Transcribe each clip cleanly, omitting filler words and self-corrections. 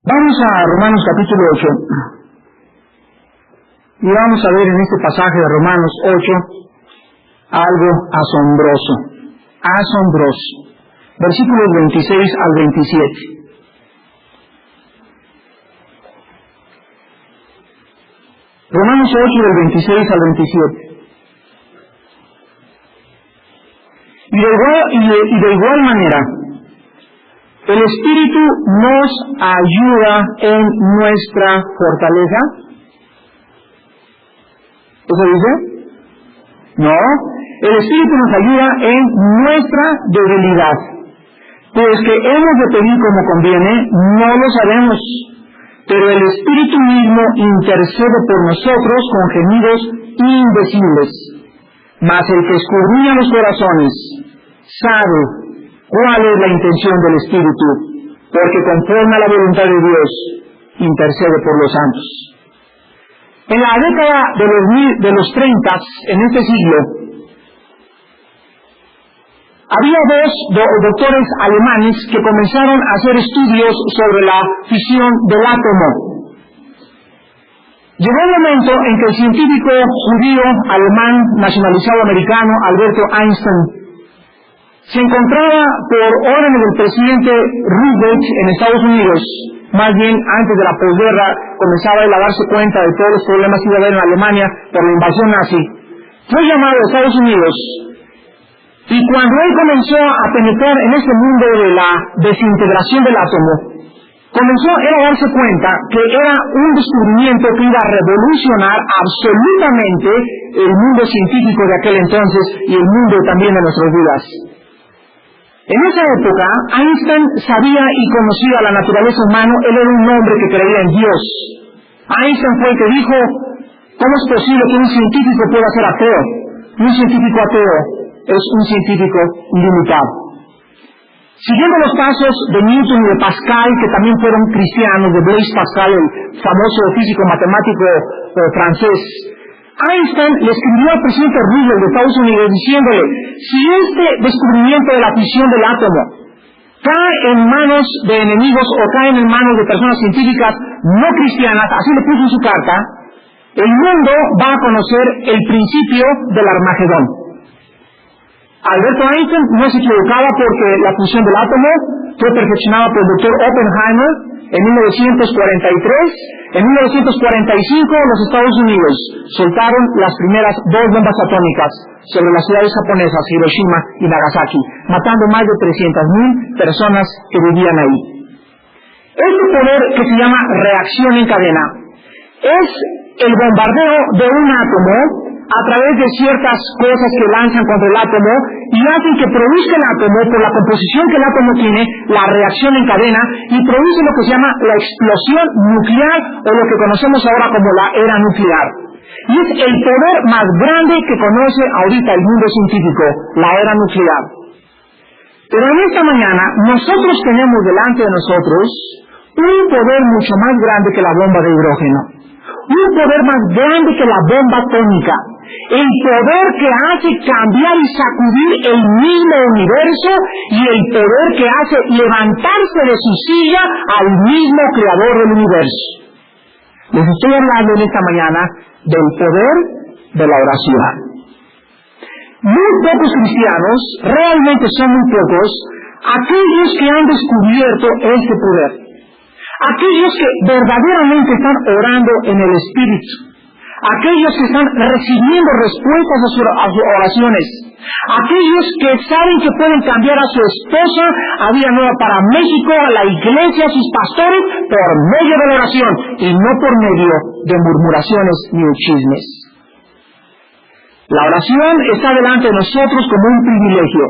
Vamos a Romanos capítulo 8. Y vamos a ver en este pasaje de Romanos 8 algo asombroso. Asombroso. Versículos 26 al 27. Romanos 8 del 26 al 27. Y de igual manera, el Espíritu nos ayuda en nuestra fortaleza. ¿Eso dice? No. El Espíritu nos ayuda en nuestra debilidad. Pues que hemos de pedir como conviene, no lo sabemos. Pero el Espíritu mismo intercede por nosotros con gemidos indecibles. Mas el que escudriña los corazones sabe cuál es la intención del Espíritu, porque conforme a la voluntad de Dios intercede por los santos. En la década de los 30, en este siglo, había dos doctores alemanes que comenzaron a hacer estudios sobre la fisión del átomo. Llegó el momento en que el científico judío alemán nacionalizado americano Alberto Einstein se encontraba por órdenes del presidente Roosevelt en Estados Unidos. Más bien antes de la posguerra comenzaba él a darse cuenta de todos los problemas que iba a haber en Alemania por la invasión nazi. Fue llamado a Estados Unidos. Y cuando él comenzó a penetrar en este mundo de la desintegración del átomo, comenzó él a darse cuenta que era un descubrimiento que iba a revolucionar absolutamente el mundo científico de aquel entonces y el mundo también de nuestros días. En esa época, Einstein sabía y conocía la naturaleza humana. Él era un hombre que creía en Dios. Einstein fue el que dijo, ¿cómo es posible que un científico pueda ser ateo? Un científico ateo es un científico ilimitado. Siguiendo los pasos de Newton y de Pascal, que también fueron cristianos, de Blaise Pascal, el famoso físico matemático francés, Einstein le escribió al presidente Roosevelt de Estados Unidos diciéndole, si este descubrimiento de la fisión del átomo cae en manos de enemigos o cae en manos de personas científicas no cristianas, así le puso en su carta, el mundo va a conocer el principio del Armagedón. Alberto Einstein no se equivocaba porque la fusión del átomo fue perfeccionada por el doctor Oppenheimer en 1943. En 1945 los Estados Unidos soltaron las primeras 2 bombas atómicas sobre las ciudades japonesas Hiroshima y Nagasaki, matando más de 300,000 personas que vivían ahí. Este poder que se llama reacción en cadena es el bombardeo de un átomo a través de ciertas cosas que lanzan contra el átomo y hacen que produzca el átomo, por la composición que el átomo tiene, la reacción en cadena, y produce lo que se llama la explosión nuclear, o lo que conocemos ahora como la era nuclear. Y es el poder más grande que conoce ahorita el mundo científico, la era nuclear. Pero en esta mañana, nosotros tenemos delante de nosotros un poder mucho más grande que la bomba de hidrógeno. Un poder más grande que la bomba atómica. El poder que hace cambiar y sacudir el mismo universo y el poder que hace levantarse de su silla al mismo creador del universo. Les estoy hablando en esta mañana del poder de la oración. Muy pocos cristianos, realmente son muy pocos, aquellos que han descubierto este poder. Aquellos que verdaderamente están orando en el Espíritu. Aquellos que están recibiendo respuestas a sus oraciones. Aquellos que saben que pueden cambiar a su esposa, a vida nueva para México, a la iglesia, a sus pastores, por medio de la oración y no por medio de murmuraciones ni de chismes. La oración está delante de nosotros como un privilegio.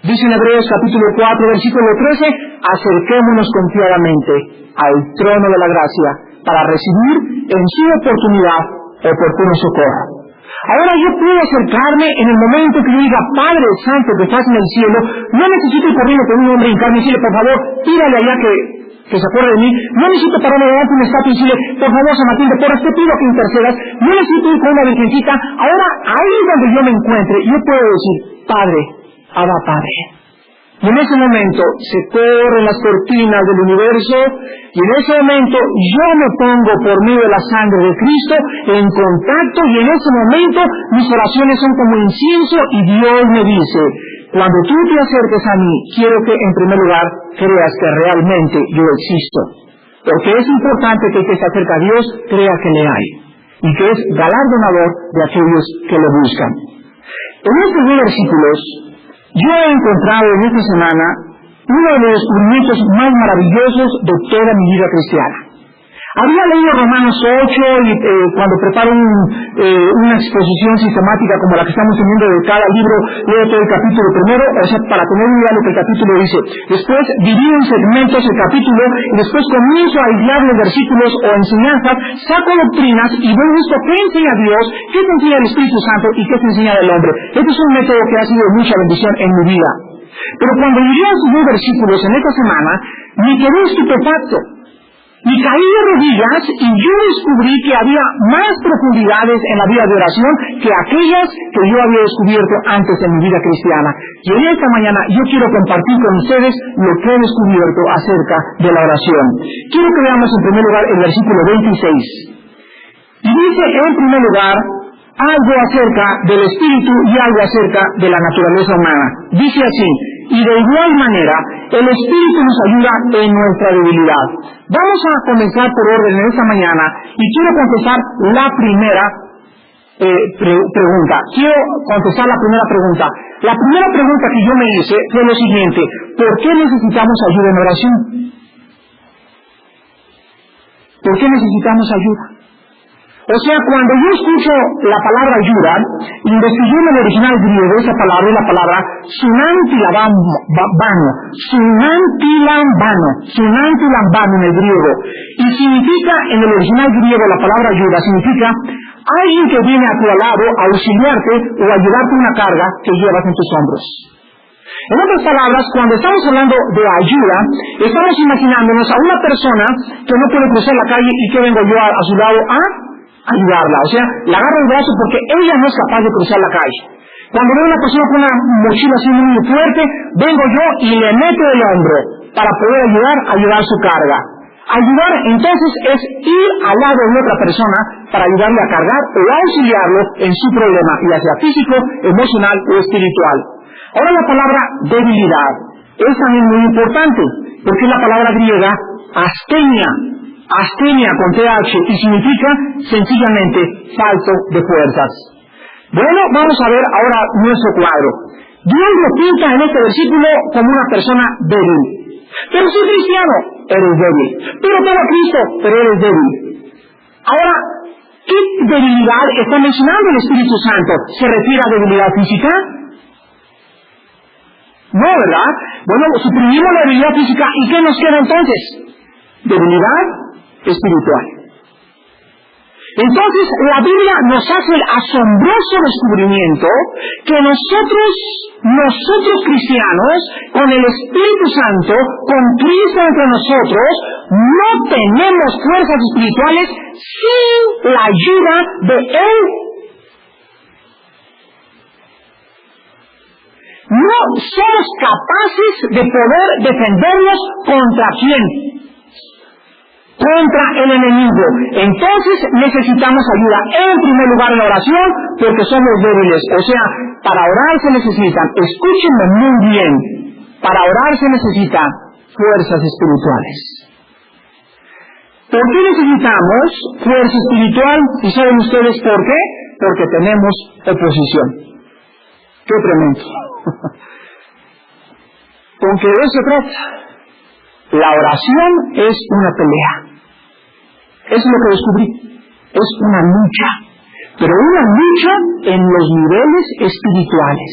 Dice en Hebreos capítulo 4, versículo 13, acerquémonos confiadamente al trono de la gracia para recibir en su oportunidad oportuno socorro. Ahora yo puedo acercarme en el momento que yo diga, Padre Santo que estás en el cielo, no necesito ir corriendo con un hombre en carne y decirle, por favor, tírale allá que se acuerde de mí. No necesito pararme delante de un estatua y decirle, por favor, San Matilde, por te pido que intercedas. No necesito ir con una virgencita. Ahora, ahí donde yo me encuentre, yo puedo decir, Padre, Abba Padre, Y en ese momento se corren las cortinas del universo, y en ese momento yo me pongo por medio de la sangre de Cristo en contacto, y en ese momento mis oraciones son como incienso, y Dios me dice: cuando tú te acerques a mí, quiero que en primer lugar creas que realmente yo existo. Porque es importante que el que se acerca a Dios crea que le hay, y que es galardonador de aquellos que lo buscan. En estos dos versículos, yo he encontrado en esta semana uno de los descubrimientos más maravillosos de toda mi vida cristiana. Había leído Romanos 8 y cuando preparo una exposición sistemática como la que estamos teniendo de cada libro, leo todo el capítulo primero, o sea, para tener una idea de lo que el capítulo dice. Después divido en segmentos el capítulo y después comienzo a aislar los versículos o enseñanzas, saco doctrinas y veo esto: ¿qué enseña Dios? ¿Qué te enseña el Espíritu Santo? ¿Y qué te enseña el hombre? Este es un método que ha sido de mucha bendición en mi vida. Pero cuando llegué a esos dos versículos en esta semana, me quedé estupefacto. Y caí de rodillas y yo descubrí que había más profundidades en la vida de oración que aquellas que yo había descubierto antes en mi vida cristiana. Y en esta mañana yo quiero compartir con ustedes lo que he descubierto acerca de la oración. Quiero que veamos en primer lugar el versículo 26. Y dice en primer lugar algo acerca del espíritu y algo acerca de la naturaleza humana. Dice así: y de igual manera el espíritu nos ayuda en nuestra debilidad. Vamos a comenzar por orden en esta mañana y quiero contestar la primera pregunta. Quiero contestar la primera pregunta. La primera pregunta que yo me hice fue lo siguiente: ¿por qué necesitamos ayuda en oración? ¿Por qué necesitamos ayuda? O sea, cuando yo escucho la palabra ayuda, investigué en el original griego esa palabra, es la palabra sunantilambano en el griego, y significa, en el original griego, la palabra ayuda significa alguien que viene a tu lado a auxiliarte o ayudarte en una carga que llevas en tus hombros. En otras palabras, cuando estamos hablando de ayuda, estamos imaginándonos a una persona que no puede cruzar la calle y que vengo yo a su lado a ayudarla. O sea, la agarro el brazo porque ella no es capaz de cruzar la calle. Cuando veo a una persona con una mochila así muy fuerte, vengo yo y le meto el hombro para poder ayudar su carga. Ayudar, entonces, es ir al lado de otra persona para ayudarle a cargar o auxiliarlo en su problema, ya sea físico, emocional o espiritual. Ahora, la palabra debilidad es también muy importante, porque es la palabra griega astenia con TH, y significa sencillamente falto de fuerzas. Bueno, vamos a ver ahora nuestro cuadro. Dios lo pinta en este versículo como una persona débil. Pero soy cristiano, eres débil. Pero tengo a Cristo, pero eres débil. Ahora, ¿qué debilidad está mencionando el Espíritu Santo? ¿Se refiere a debilidad física? No, ¿verdad? Bueno, suprimimos la debilidad física, ¿y qué nos queda entonces? Debilidad espiritual. Entonces, la Biblia nos hace el asombroso descubrimiento que nosotros cristianos, con el Espíritu Santo, con Cristo entre nosotros, no tenemos fuerzas espirituales sin la ayuda de Él. No somos capaces de poder defendernos ¿contra quién? Contra el enemigo. Entonces necesitamos ayuda en primer lugar en la oración, porque somos débiles. O sea, para orar se necesitan, escúchenme muy bien, para orar se necesitan fuerzas espirituales. ¿Por qué necesitamos fuerza espiritual? ¿Y saben ustedes por qué? Porque tenemos oposición. ¡Qué tremendo! ¿Con qué de eso se trata? La oración es una pelea. Eso es lo que descubrí. Es una lucha. Pero una lucha en los niveles espirituales.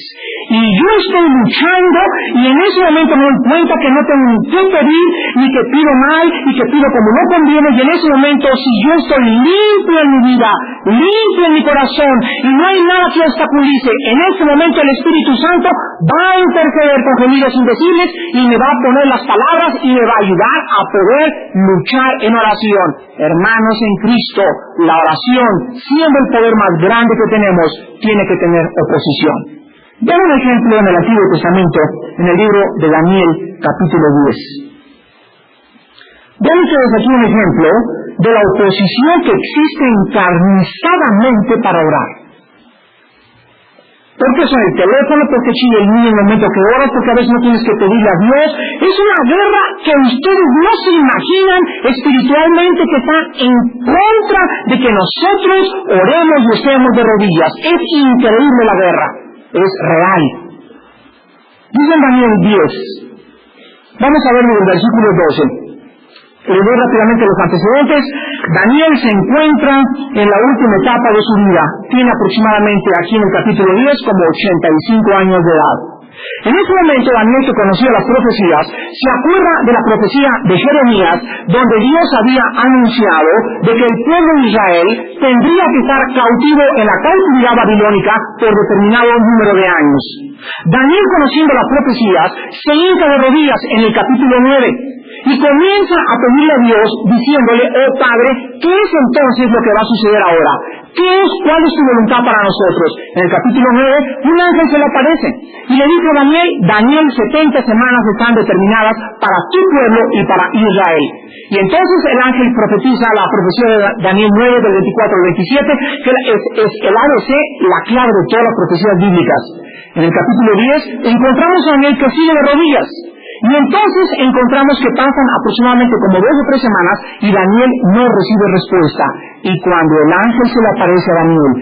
Y yo estoy luchando y en ese momento me doy cuenta que no tengo ni que pedir, ni que pido mal, ni que pido como no conviene. Y en ese momento, si yo estoy limpio en mi vida, limpio en mi corazón, y no hay nada que obstaculice, en ese momento el Espíritu Santo va a interceder con gemidos indecibles y me va a poner las palabras y me va a ayudar a poder luchar en oración. Hermanos en Cristo, la oración, siendo el poder más grande que tenemos, tiene que tener oposición. Vean un ejemplo en el Antiguo Testamento, en el libro de Daniel, capítulo 10. Vean ustedes aquí un ejemplo de la oposición que existe encarnizadamente para orar. ¿Por qué son el teléfono? ¿Por qué chilla el niño en el momento que oras? Porque a veces no tienes que pedirle a Dios. Es una guerra que ustedes no se imaginan espiritualmente, que está en contra de que nosotros oremos y estemos de rodillas. Es increíble la guerra. Es real. Dice en Daniel 10. Vamos a verlo en el versículo 12. Le doy rápidamente los antecedentes. Daniel se encuentra en la última etapa de su vida. Tiene aproximadamente aquí en el capítulo 10 como 85 años de edad. En ese momento Daniel, que conocía las profecías, se acuerda de la profecía de Jeremías, donde Dios había anunciado de que el pueblo de Israel tendría que estar cautivo en la cautividad babilónica por determinado número de años. Daniel, conociendo las profecías, se hinca de rodillas en el capítulo 9 y comienza a pedirle a Dios diciéndole: oh Padre, ¿qué es entonces lo que va a suceder ahora? ¿Cuál es tu voluntad para nosotros? En el capítulo 9, un ángel se le aparece y le dice a Daniel, 70 semanas están determinadas para tu pueblo y para Israel. Y entonces el ángel profetiza la profecía de Daniel 9, del 24 al 27, que es el ABC, la clave de todas las profecías bíblicas. En el capítulo 10 encontramos a Daniel que sigue de rodillas. Y entonces encontramos que pasan aproximadamente como 2 o 3 semanas y Daniel no recibe respuesta. Y cuando el ángel se le aparece a Daniel,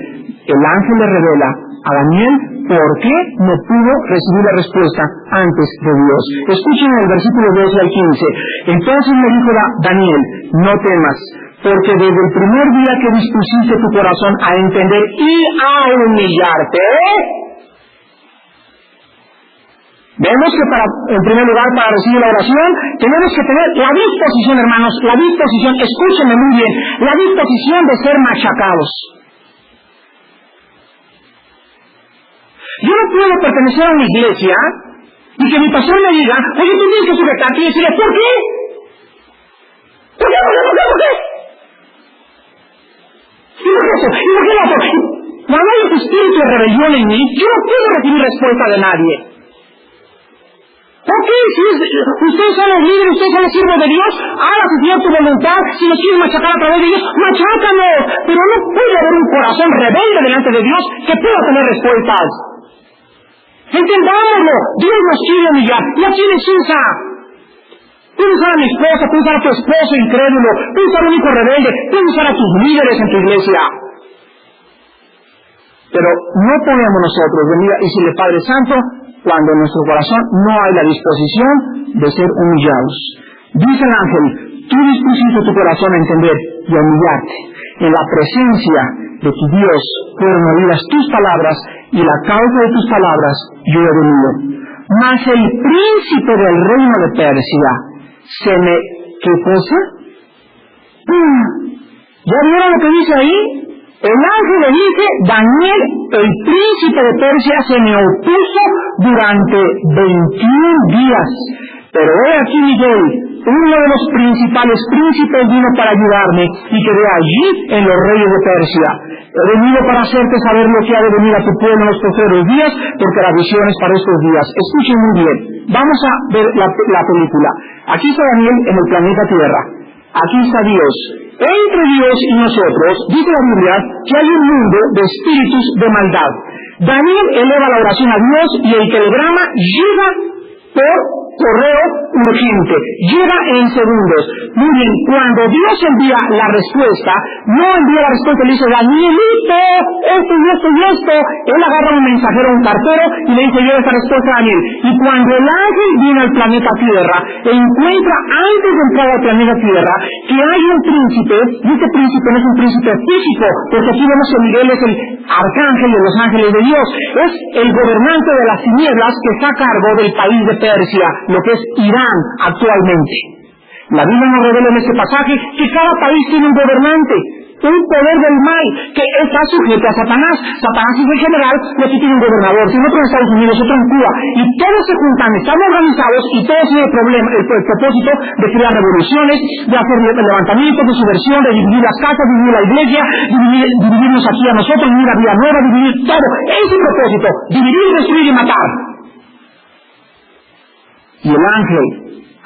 el ángel le revela a Daniel por qué no pudo recibir la respuesta antes de Dios. Escuchen el versículo 12 al 15. Entonces me dijo Daniel: no temas, porque desde el primer día que dispusiste tu corazón a entender y a humillarte, vemos que en primer lugar, para recibir la oración, tenemos que tener la disposición, hermanos, la disposición, escúchenme muy bien, la disposición de ser machacados. Yo no puedo pertenecer a una iglesia y que mi pastor me diga: oye, tú tienes que sujetarte, y decirle: ¿por qué? ¿Por qué? ¿Por qué? ¿Y por qué eso? ¿Y por qué lo otro? Cuando hay un espíritu de rebelión en mí, yo no puedo recibir respuesta de nadie. ¿Por qué? Si ustedes son los líderes, ustedes son los siervos de Dios, hágase Dios tu voluntad. Si nos quieren machacar a través de Dios, machácanos. Pero no puede haber un corazón rebelde delante de Dios que pueda tener respuestas. Entendámoslo. Dios nos quiere humillar. ¿Y a quién les usa? Puede usar a mi esposa, puede usar a tu esposo incrédulo, puede usar a un hijo rebelde, puede usar a tus líderes en tu iglesia. Pero no podemos nosotros venir y decirle: Padre Santo, cuando en nuestro corazón no hay la disposición de ser humillados. Dice el ángel: tú dispusiste tu corazón a entender y a humillarte. En la presencia de tu Dios fueron oídas tus palabras, y la causa de tus palabras yo he venido. Mas el príncipe del reino de Persia ¿qué cosa? ¿Ya vieron lo que dice ahí? El ángel le dice: Daniel, el príncipe de Persia, se me opuso durante 21 días. Pero he aquí, Miguel, uno de los principales príncipes, vino para ayudarme y quedé allí en los reyes de Persia. He venido para hacerte saber lo que ha de venir a tu pueblo en los posteriores días, porque la visión es para estos días. Escuchen muy bien. Vamos a ver la película. Aquí está Daniel en el planeta Tierra. Aquí está Dios. Entre Dios y nosotros, dice la Biblia, que hay un mundo de espíritus de maldad. Daniel eleva la oración a Dios y el telegrama llega por correo urgente, llega en segundos. Muy bien, cuando Dios envía la respuesta, no envía la respuesta y le dice: Danielito, esto y esto y esto. Él agarra un mensajero, un cartero, y le dice: lleva esta respuesta a Daniel. Y cuando el ángel viene al planeta Tierra, encuentra, antes de entrar al planeta Tierra, que hay un príncipe, y este príncipe no es un príncipe físico, porque aquí vemos que Miguel es el arcángel de los ángeles de Dios, es el gobernante de las tinieblas que está a cargo del país de Persia, lo que es Irán actualmente. La Biblia nos revela en este pasaje que cada país tiene un gobernante. un poder del mal que está sujeto a Satanás. Satanás es el general, y aquí tiene un gobernador, tiene otro en Estados Unidos, otro en Cuba, y todos se juntan, están organizados, y todos tienen el propósito de crear revoluciones, de hacer levantamientos, de subversión, de dividir las casas, dividir la iglesia, dividirnos aquí a nosotros, dividir la vida nueva, dividir todo. Ese es el propósito, dividir, destruir y matar. Y el ángel,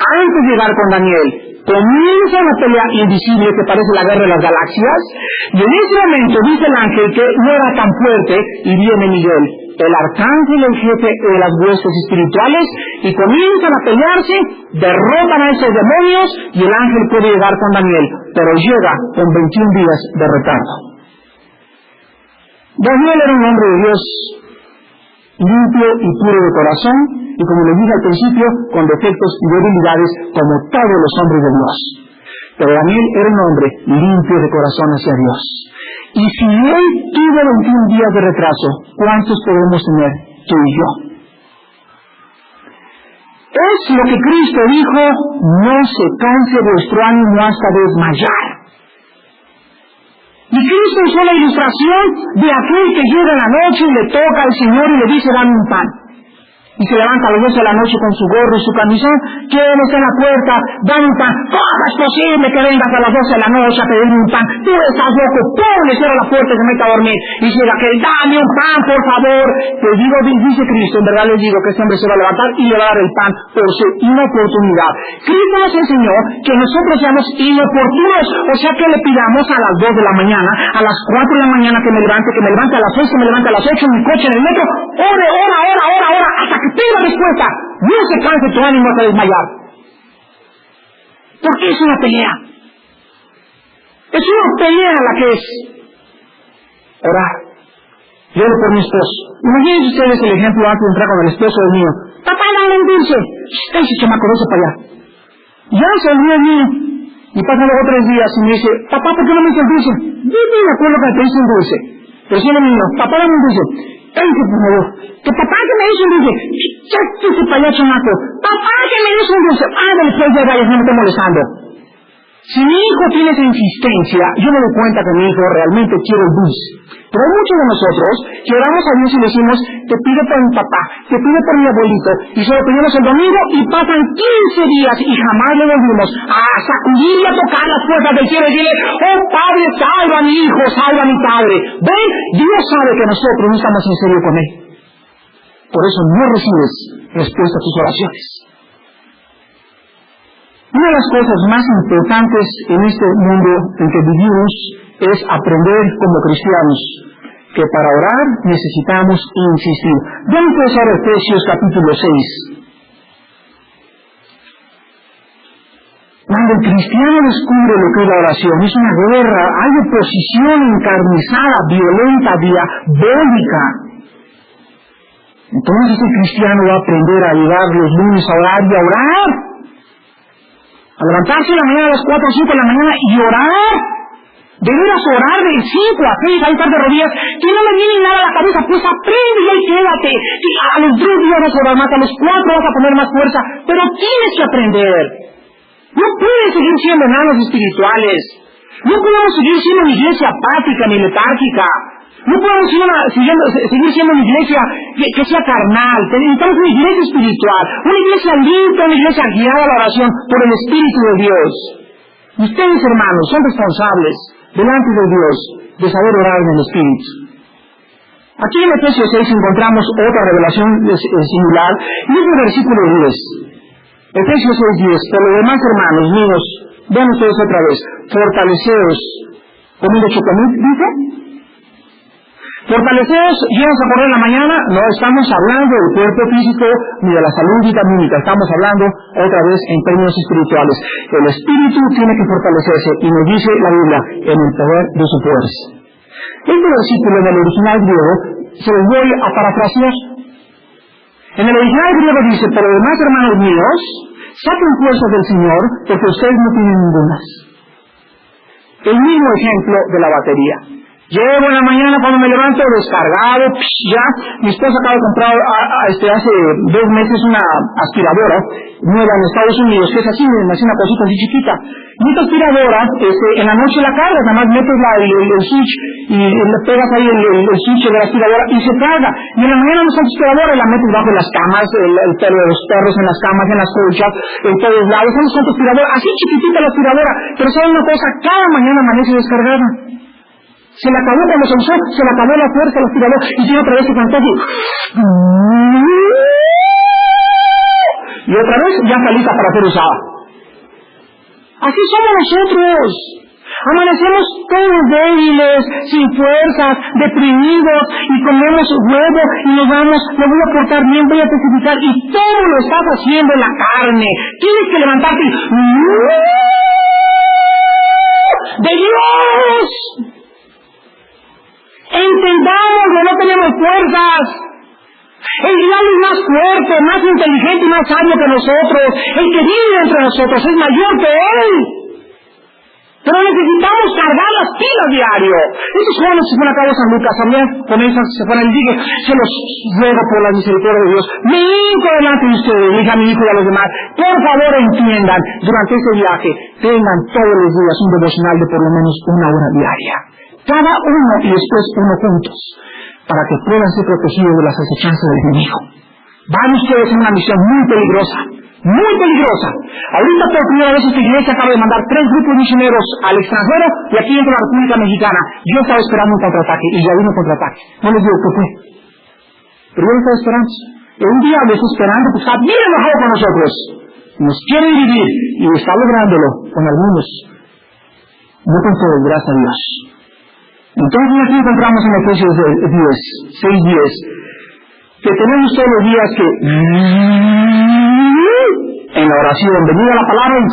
antes de llegar con Daniel, comienza una pelea invisible que parece la guerra de las galaxias, y en ese momento dice el ángel que no era tan fuerte, y viene Miguel, el arcángel, el jefe de las huestes espirituales, y comienzan a pelearse, derrotan a esos demonios, y el ángel puede llegar con Daniel, pero llega con 21 días de retardo. Daniel era un hombre de Dios, limpio y puro de corazón, y como les dije al principio, con defectos y debilidades como todos los hombres de Dios. Pero Daniel era un hombre limpio de corazón hacia Dios. Y si él tuvo 21 días de retraso, ¿cuántos podemos tener tú y yo? Es lo que Cristo dijo: no se canse vuestro ánimo hasta desmayar. Y Cristo usó la ilustración de aquel que llega en la noche y le toca al Señor y le dice: dame un pan. Y se levanta a las 12 de la noche con su gorro y su camisón. ¿Quién está en la puerta? Dame un pan. ¿Cómo es posible que vengas a las 12 de la noche a pedirme un pan? Tú estás loco. ¡Pum! Le cierra la puerta y se mete a dormir. Y dice aquel: dame un pan, por favor. Te digo, dice Cristo, en verdad les digo que este hombre se va a levantar y le va a dar el pan por su inoportunidad. Cristo nos enseñó que nosotros seamos inoportunos. O sea que le pidamos a las 2 de la mañana, a las 4 de la mañana que me levante a las 6, que me levante a las 8 en mi coche, en el metro. Ora, hasta que tenga respuesta. No se canse tu ánimo hasta desmayar. Porque es una pelea. Es una pelea la que es orar. Yo oro por mi esposo. Imagínense ustedes el ejemplo antes de entrar con el esposo del mío. Papá, dame un dulce. Ese chamaco, vete para allá. Ya salió el niño. Y pasan luego 3 días y me dice: papá, ¿por qué no me dices el dulce? Yo no me acuerdo que te hice un dulce. Pero si el niño: papá, dame un dulce. Dice, por favor, que papá que me hizo un dulce. Cháchese para allá, chamaco. Papá que me hizo un dulce. Después de vayas, no me estoy molestando. Si mi hijo tiene esa insistencia, yo me doy cuenta que mi hijo realmente quiere el dulce. Pero hay muchos de nosotros que oramos a Dios y decimos: te pido por mi papá, te pido por mi abuelito, y solo pedimos el domingo y pasan 15 días y jamás le volvimos a sacudir y a tocar las puertas del cielo y decirle: oh Padre, salva a mi hijo, salva a mi padre. ¿Ven? Dios sabe que nosotros no estamos en serio con él. Por eso no recibes respuesta a tus oraciones. Una de las cosas más importantes en este mundo en que vivimos es aprender como cristianos que para orar necesitamos insistir. Vamos a usar Efesios capítulo 6. Cuando el cristiano descubre lo que es la oración, es una guerra, hay oposición encarnizada, violenta, diabólica. Entonces el cristiano va a aprender a llegar los lunes a orar y a orar. A levantarse en la mañana a las 4 o 5 de la mañana y orar. Deberías orar de 5 a 6, a estar de rodillas. Que no me viene nada a la cabeza, pues aprende y ahí quédate. A los 3 días vas a orar más, a los 4 vas a poner más fuerza. Pero tienes que aprender. No puedes seguir siendo enanos espirituales. No podemos seguir siendo una iglesia apática ni letárgica. No podemos seguir siendo una iglesia que sea carnal. Necesitamos una iglesia espiritual, una iglesia limpia, una iglesia guiada a la oración por el Espíritu de Dios. Ustedes, hermanos, son responsables delante de Dios de saber orar en el Espíritu. Aquí en Efesios 6 encontramos otra revelación similar, y es el versículo 10. Efesios 6:10. Por lo demás, hermanos míos, vean ustedes otra vez: fortaleceos comiendo chocomil, dice. Fortaleceos, llenos a correr en la mañana. No estamos hablando del cuerpo físico ni de la salud vitamínica, estamos hablando otra vez en términos espirituales. El espíritu tiene que fortalecerse, y nos dice la Biblia: en el poder de su fuerza. Este versículo en el original griego se los voy a parafrasear. En el original griego dice: por lo demás, hermanos míos, saquen fuerzas del Señor, porque ustedes no tienen ningunas. El mismo ejemplo de la batería. Llevo en la mañana cuando me levanto descargado, ya. Mi esposa acaba de comprar hace 2 meses una aspiradora nueva en Estados Unidos, que es así, una cosita así chiquita. Y esta aspiradora, en la noche la cargas, nada más metes el switch y le pegas ahí el switch de la aspiradora y se carga. Y en la mañana no usas aspiradora y la metes bajo las camas, el pelo de los perros en las camas, en las colchas, en todos lados. ¿Sabes cuánto aspiradora? Así chiquitita la aspiradora. Pero ¿saben una cosa? Cada mañana amanece descargada. Se le acabó cuando se usó, se le acabó la fuerza del aspirador y tiene otra vez su fantasma. Y otra vez ya está lista para ser usada. Así somos nosotros. Amanecemos todos débiles, sin fuerzas, deprimidos, y comemos huevo y nos vamos, me voy a portar bien, voy a testificar, y todo lo estás haciendo en la carne. Tienes que levantarte y... ¡de Dios! Entendamos que no tenemos fuerzas. El diablo es más fuerte, más inteligente y más sabio que nosotros. El que vive entre nosotros es mayor que él. Pero necesitamos cargar las pilas diario. Esos jóvenes se fueron a cabo San Lucas, también comienzan, se fueron y dije, se los ruego por la misericordia de Dios. Me hinco delante de ustedes, le dije a mi hijo y a los demás, por favor entiendan, durante este viaje, tengan todos los días un devocional de por lo menos 1 hora diaria. Cada uno y después uno juntos, para que puedan ser protegidos de las acechanzas del enemigo. Van ustedes en una misión muy peligrosa, muy peligrosa. Ahorita por primera vez esta iglesia acaba de mandar 3 grupos misioneros al extranjero y aquí dentro de la República Mexicana. Yo estaba esperando un contraataque y ya vino un contraataque. No les digo qué fue, pero yo lo estaba esperando. Y un día lo estoy esperando porque está bien enojado con nosotros. Nos quiere dividir y está lográndolo con algunos. No con todos, gracias a Dios. Entonces aquí encontramos en Efesios 6:10 que tenemos todos los días que en la oración, venir a la palabra y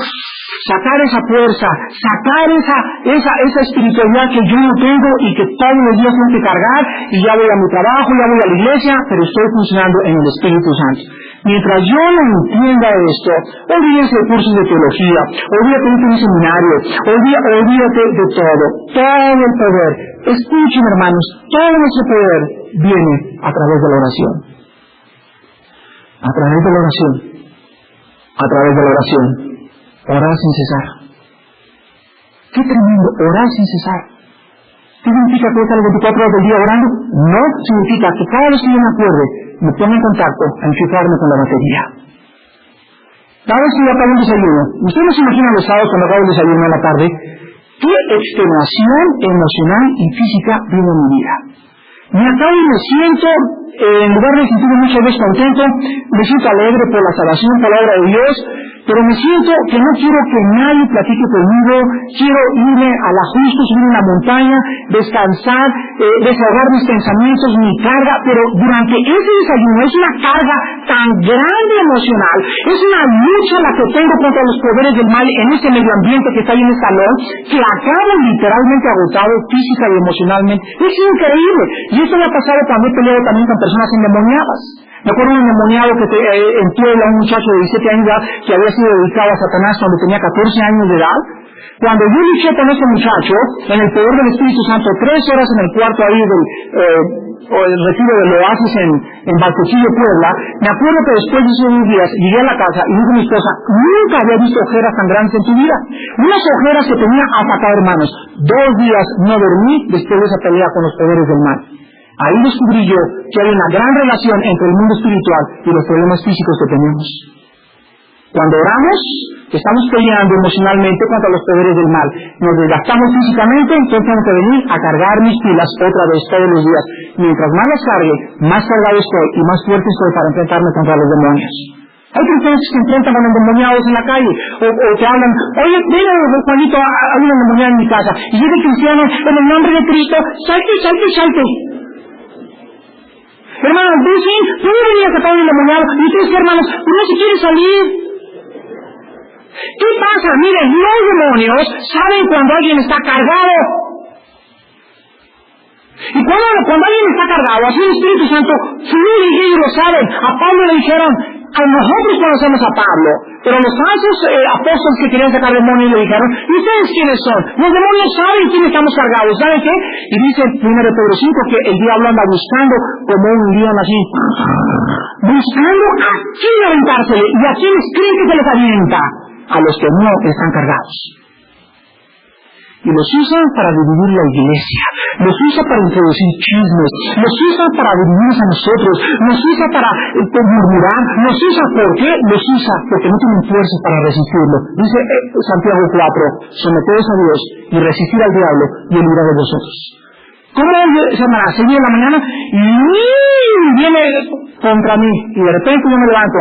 sacar esa fuerza, sacar esa espiritualidad que yo no tengo y que todos los días tengo que cargar, y ya voy a mi trabajo, ya voy a la iglesia, pero estoy funcionando en el Espíritu Santo. Mientras yo no entienda esto, olvídense de cursos de teología, olvídate de un seminario, olvídate de todo el poder. Escuchen, hermanos, todo ese poder viene a través de la oración. A través de la oración. A través de la oración. Orar sin cesar. ¡Qué tremendo! Orar sin cesar. ¿Qué significa que estar las 24 horas del día orando? No significa que cada vez que yo me acuerde, me ponga en contacto a enchufarme con la batería. Cada vez que yo acabo el desayuno, ustedes no se imaginan los sábados cuando acabo el desayuno en la tarde, qué extenuación emocional y física viene en mi vida. Me acabo y me siento, en lugar de sentirme muchas veces contento, me siento alegre por la salvación, por la obra de Dios, pero me siento que no quiero que nadie platique conmigo, quiero irme a la justo, subir una montaña, descansar, desahogar mis pensamientos, mi carga, pero durante ese desayuno es una carga tan grande emocional, es una lucha la que tengo contra los poderes del mal en este medio ambiente que está ahí en el salón, que acabo literalmente agotado física y emocionalmente. Es increíble, y esto me ha pasado cuando he peleado también con personas endemoniadas. Me acuerdo de un endemoniado que en Puebla, un muchacho de 17 años de edad que había sido dedicado a Satanás cuando tenía 14 años de edad. Cuando yo luché con ese muchacho, en el poder del Espíritu Santo, 3 horas en el cuarto ahí del retiro del Oasis en Valcochillo, Puebla, me acuerdo que después de esos días llegué a la casa y dije a mi esposa, nunca había visto ojeras tan grandes en tu vida. Unas ojeras que tenía hasta hermanos. 2 días no dormí después de esa pelea con los poderes del mal. Ahí descubrí yo que hay una gran relación entre el mundo espiritual y los problemas físicos que tenemos. Cuando oramos, estamos peleando emocionalmente contra los poderes del mal. Nos desgastamos físicamente, entonces tengo que venir a cargar mis pilas otra vez todos los días. Mientras más las cargue, más cargado estoy y más fuerte estoy para enfrentarme contra los demonios. Hay cristianos que se enfrentan con endemoniados en la calle, o te hablan, oye, mira, Juanito, hay un endemoniado en mi casa, y yo de cristiano, en el nombre de Cristo, salte, salte, salte. Hermanos, dicen, tú no venías a un endemoniado, y ustedes, hermanos, no se quiere salir. ¿Qué pasa? Miren, los demonios saben cuando alguien está cargado. Y cuando alguien está cargado, así el Espíritu Santo fluye y ellos lo saben. A Pablo le dijeron, A nosotros conocemos a Pablo, pero los falsos apóstoles que querían sacar demonios le dijeron, ¿y ustedes quiénes son? Los demonios saben quién estamos cargados, ¿saben qué? Y dice 1 Pedro 5 que el diablo anda buscando como un león así, buscando a quién aventársele, y a quienes creen que se les avienta, a los que no están cargados. Y los usan para dividir la iglesia, los usa para introducir chismes, los usa para dividirnos a nosotros, nos usa para murmurar, nos usa ¿por qué? Los usa porque no tienen fuerza para resistirlo. Dice Santiago 4, someteos a Dios y resistir al diablo y él huirá de vosotros. ¿Cómo se llama? A las 6 de la mañana y viene contra mí y de repente yo me levanto.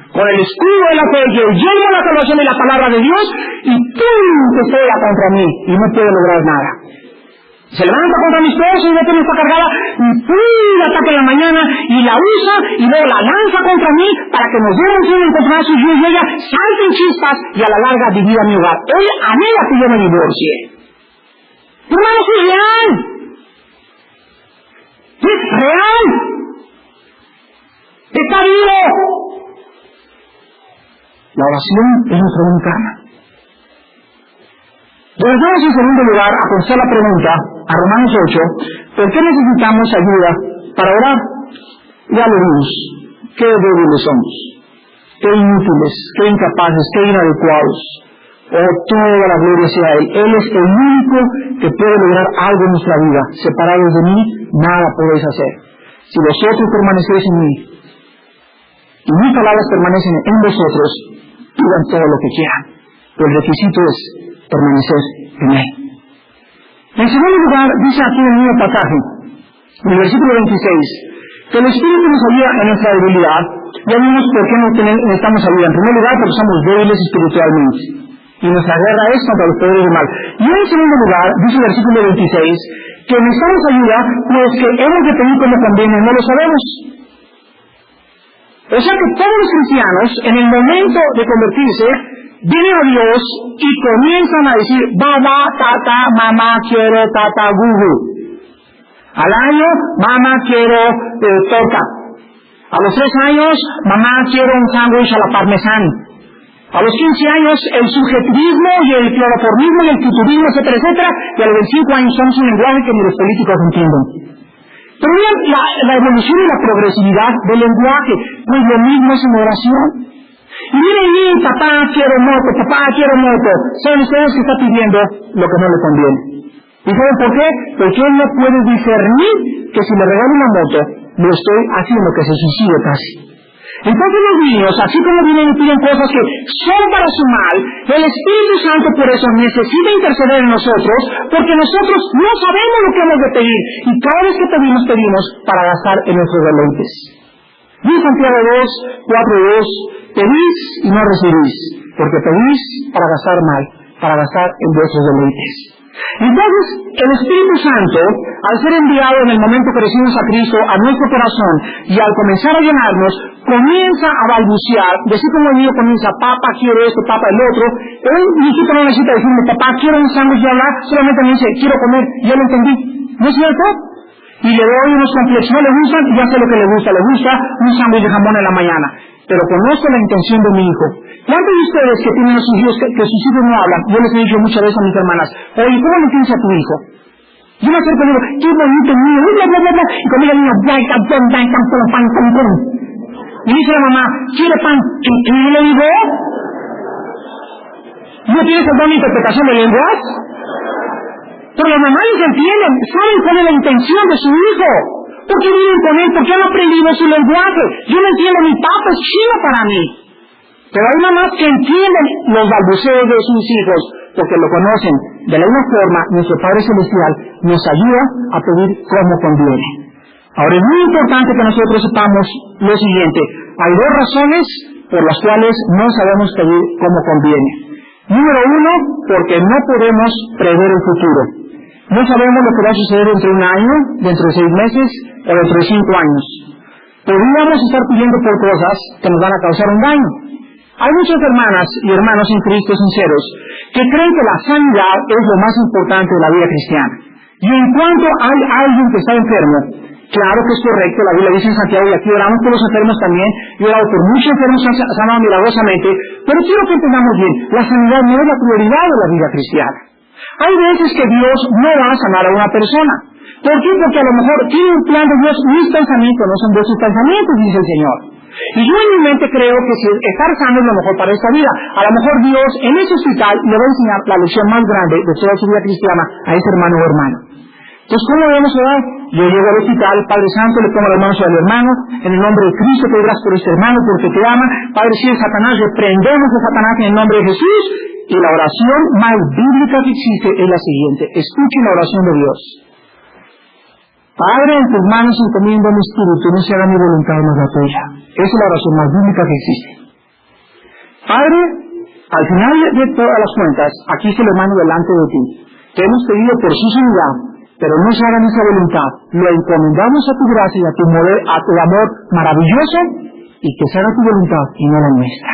Con el escudo de la fe, yo llevo la salvación de la palabra de Dios y ¡pum! Que pega contra mí y no puedo lograr nada. Se levanta contra mi esposo y ve que no está cargada y ¡pum! La ataca en la mañana y la usa y luego la lanza contra mí para que nos dé un encontronazo y yo y ella salten chispas y a la larga divida mi hogar. Él anhela que yo me divorcie. Hermanos, es real. Es real. Está vivo. La oración es nuestra única arma. Regresamos en segundo lugar a contestar la pregunta a Romanos 8, ¿por qué necesitamos ayuda para orar? Ya lo vimos, qué débiles somos, qué inútiles, qué incapaces, qué inadecuados. Oh, toda la gloria sea a Él. Él es el único que puede lograr algo en nuestra vida. Separados de mí, nada podéis hacer. Si vosotros permanecéis en mí, y mis palabras permanecen en vosotros, pidan todo lo que quieran. Pero el requisito es permanecer en Él. En segundo lugar, dice aquí en el mismo pasaje, en el versículo 26, que el Espíritu nos ayuda en nuestra debilidad. Ya vimos por qué no necesitamos ayuda. En primer lugar, porque somos débiles espiritualmente. Y nuestra guerra es contra los poderes del mal. Y en segundo lugar, dice el versículo 26, que necesitamos ayuda, pues que hemos de pedir como conviene, no lo sabemos. O sea que todos los cristianos, en el momento de convertirse, vienen a Dios y comienzan a decir, baba, tata, mamá, quiero tata, gugu. Al año, mamá, quiero torta. A los 3 años, mamá, quiero un sándwich a la parmesán. A los 15 años, el subjetivismo y el cloroformismo y el futurismo, etcétera, etcétera. Y a los 25 años somos un lenguaje que ni los políticos entienden. Pero miren la evolución y la progresividad del lenguaje, pues lo mismo es en oración. Y miren, papá quiero moto, saben ustedes que está pidiendo lo que no le conviene. ¿Y saben por qué? Porque él no puede discernir que si le regalo una moto, lo estoy haciendo que se suicide casi. Entonces los niños, así como vienen y piden cosas que son para su mal, el Espíritu Santo por eso necesita interceder en nosotros, porque nosotros no sabemos lo que hemos de pedir, y cada vez que pedimos para gastar en nuestros deleites. Dice Santiago 2, 4, 2, pedís y no recibís, porque pedís para gastar mal, para gastar en vuestros deleites. Entonces, el Espíritu Santo, al ser enviado en el momento que recibimos a Cristo a nuestro corazón y al comenzar a llenarnos, comienza a balbucear, así como el niño comienza, papá quiero esto, papá el otro, él ni siquiera no necesita decirme, papá quiero un sándwich de hablar, solamente me dice, quiero comer, ya lo entendí, ¿no es cierto? Y le doy unos complejos, no le gustan, ya sé lo que le gusta un sándwich de jamón en la mañana, pero conozco la intención de mi hijo. ¿Cuántos de ustedes que tienen a sus hijos que sus hijos no hablan? Yo les he dicho muchas veces a mis hermanas, oye, ¿cómo le entiendes a tu hijo? Yo me acerco y digo, qué bonito niño, bla, bla, bla, bla, y conmigo el niño, pan. Y dice la mamá, ¿quiere pan? ¿Y le digo? ¿No tienes el don de interpretación de lenguas? Pero las mamás les entienden, saben cuál es la intención de su hijo. ¿Por qué viven con él? ¿Por qué han aprendido su lenguaje? Yo no entiendo, mi papá es chino para mí. Pero hay mamás que entienden los balbuceos de sus hijos, porque lo conocen. De la misma forma, nuestro Padre Celestial nos ayuda a pedir como conviene. Ahora, es muy importante que nosotros sepamos lo siguiente. Hay 2 razones por las cuales no sabemos pedir como conviene. Número 1, porque no podemos prever el futuro. No sabemos lo que va a suceder dentro de 1 año, dentro de 6 meses o dentro de 5 años. Podríamos estar pidiendo por cosas que nos van a causar un daño. Hay muchas hermanas y hermanos en Cristo sinceros que creen que la sanidad es lo más importante de la vida cristiana. Y en cuanto hay alguien que está enfermo, Claro que es correcto, la Biblia dice en Santiago, y aquí oramos por los enfermos también, yo he orado por muchos enfermos sanados milagrosamente, pero quiero que entendamos bien, la sanidad no es la prioridad de la vida cristiana. Hay veces que Dios no va a sanar a una persona. ¿Por qué? Porque a lo mejor tiene un plan de Dios, mis pensamientos no son vuestros pensamientos, dice el Señor. Y yo en mi mente creo que si estar sano es lo mejor para esta vida. A lo mejor Dios en ese hospital le va a enseñar la lección más grande de toda su vida cristiana a ese hermano o hermana. Entonces, ¿cómo debemos orar? Yo llego al hospital, Padre Santo, le pongo las manos al hermano, en el nombre de Cristo te gracias por este hermano, porque te ama. Padre, si es Satanás, reprendemos a Satanás en el nombre de Jesús. Y la oración más bíblica que existe es la siguiente. Escuchen la oración de Dios. Padre, en tus manos encomiendo mi espíritu, no se haga mi voluntad, no la tuya. Esa es la oración más bíblica que existe. Padre, al final de todas las cuentas, aquí se lo mando delante de ti. Te hemos pedido por su sanidad, pero no se haga nuestra voluntad. Lo encomendamos a tu gracia y a tu amor maravilloso, y que se haga tu voluntad y no la nuestra.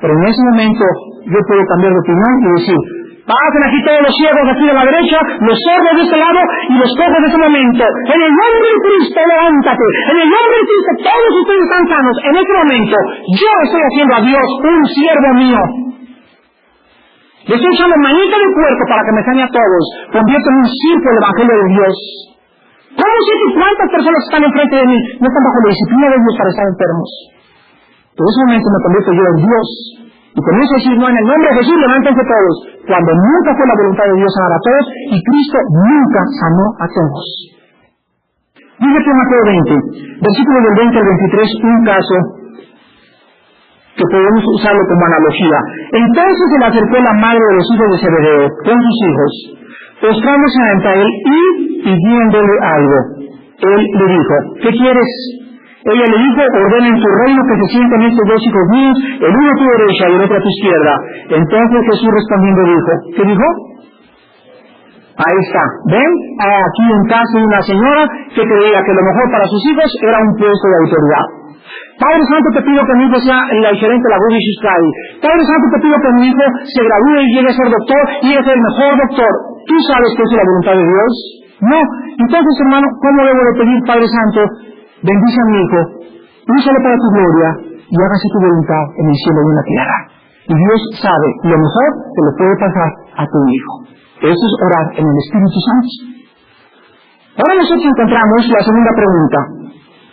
Pero en ese momento yo puedo cambiar de opinión y decir, pasen aquí todos los ciegos aquí de la derecha, los sordos de este lado y los cojos de este momento. En el nombre de Cristo, levántate. En el nombre de Cristo, todos ustedes están sanos. En este momento, yo estoy haciendo a Dios un siervo mío. Le estoy echando manita de puerco para que me sane a todos. Convierto en un circo el Evangelio de Dios. ¿Cómo sé que cuántas personas están enfrente de mí no están bajo la disciplina de Dios para estar enfermos? En ese momento me convierto yo en Dios. Y comienzo a decir, no, en el nombre de Jesús, levántense todos. Cuando nunca fue la voluntad de Dios sanar a todos, y Cristo nunca sanó a todos. Dice que en Mateo 20, versículos del 20 al 23, un caso que podemos usarlo como analogía. Entonces se le acercó la madre de los hijos de Zebedeo con sus hijos, postrándose ante él y pidiéndole algo. Él le dijo, ¿qué quieres? Ella le dijo, ordena en tu reino que se sienten estos dos hijos míos, el uno a tu derecha y el otro a tu izquierda. Entonces Jesús respondiendo dijo, ¿qué dijo? Ahí está, ¿ven? Aquí un caso de una señora que creía que lo mejor para sus hijos era un puesto de autoridad. Padre Santo, te pido que mi hijo sea el gerente de la British Sky. Padre Santo, te pido que mi hijo se gradúe y llegue a ser doctor y llegue a ser el mejor doctor. ¿Tú sabes que es la voluntad de Dios? No. Entonces, hermano, ¿cómo debo de pedir, Padre Santo? Bendice a mi hijo, úsalo para tu gloria y hágase tu voluntad en el cielo y en la tierra. Y Dios sabe lo mejor que le puede pasar a tu hijo. Eso es orar en el Espíritu Santo. Ahora nosotros encontramos la segunda pregunta.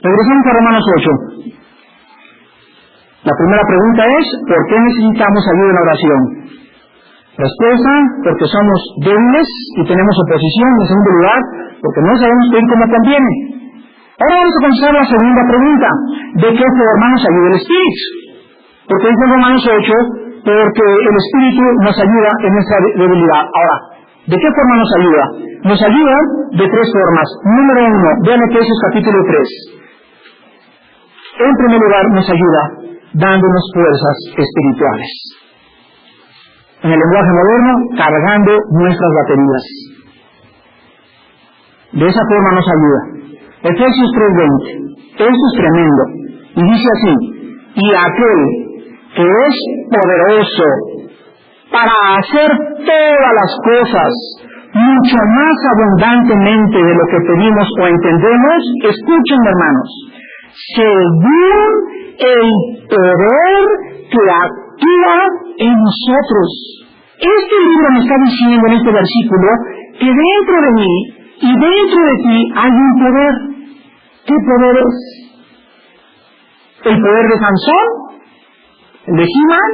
Regresamos a Romanos 8. La primera pregunta es, ¿por qué necesitamos ayuda en la oración? Respuesta, porque somos débiles y tenemos oposición. En segundo lugar, porque no sabemos pedir como conviene. Ahora vamos a contestar la segunda pregunta. ¿De qué forma nos ayuda el Espíritu? Porque dice Romanos 8, porque el Espíritu nos ayuda en nuestra debilidad. Ahora, ¿de qué forma nos ayuda? Nos ayuda de tres formas. Número 1, vean Efesios capítulo 3. En primer lugar, nos ayuda dándonos fuerzas espirituales. En el lenguaje moderno, cargando nuestras baterías. De esa forma nos ayuda. Efesios 3:20. Esto es tremendo. Y dice así, y aquel que es poderoso para hacer todas las cosas mucho más abundantemente de lo que pedimos o entendemos, escuchen, hermanos, según el poder que actúa en nosotros. Este libro me está diciendo en este versículo que dentro de mí y dentro de ti hay un poder. ¿Qué poder es? ¿El poder de Sansón? ¿El de He-Man?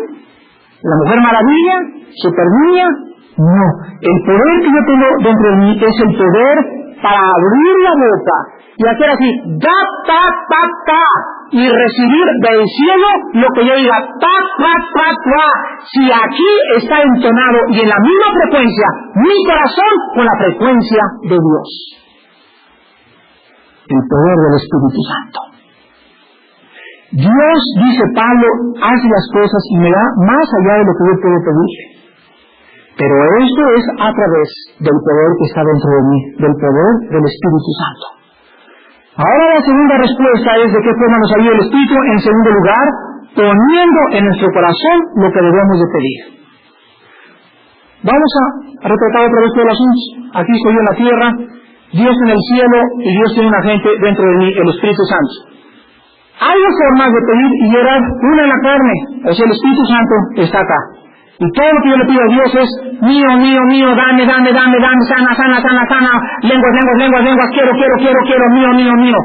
¿La Mujer Maravilla? ¿Superniña? No. El poder que yo tengo dentro de mí es el poder para abrir la boca y hacer así, da, ta, ta, ta, y recibir del cielo lo que yo diga, ta, ta, ta, ta. Si aquí está entonado y en la misma frecuencia, mi corazón con la frecuencia de Dios. El poder del Espíritu Santo. Dios, dice Pablo, hace las cosas y me da más allá de lo que yo puedo pedir. Pero esto es a través del poder que está dentro de mí, del poder del Espíritu Santo. Ahora la segunda respuesta es de qué forma nos ayuda el Espíritu. En segundo lugar, poniendo en nuestro corazón lo que debemos de pedir. Vamos a retratar otra vez todo el asunto. Aquí estoy yo en la tierra, Dios en el cielo y Dios tiene un agente dentro de mí, el Espíritu Santo. Hay dos formas de pedir y orar, una en la carne, o sea, el Espíritu Santo está acá. Y todo lo que yo le pido a Dios es mío, mío, mío, dame, sana, lenguas, quiero, mío, mío.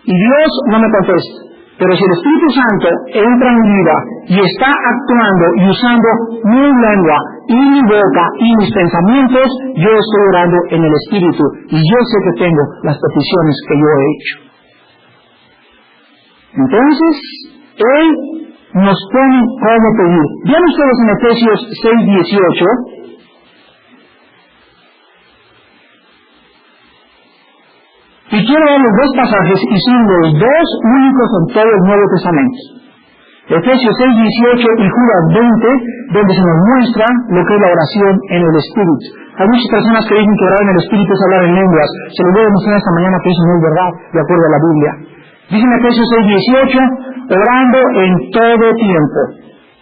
Y Dios no me contesta. Pero si el Espíritu Santo entra en mi vida y está actuando y usando mi lengua y mi boca y mis pensamientos, yo estoy orando en el Espíritu y yo sé que tengo las peticiones que yo he hecho. Entonces, Él nos pone cómo pedir. Vean ustedes en Efesios 6:18. Y quiero dar los dos pasajes y son los dos únicos en todo el Nuevo Testamento. Efesios 6:18 y Judas 20, donde se nos muestra lo que es la oración en el Espíritu. Hay muchas personas que dicen que orar en el Espíritu es hablar en lenguas. Se lo voy a demostrar esta mañana que eso no es verdad, de acuerdo a la Biblia. Dice en Efesios 6:18, orando en todo tiempo,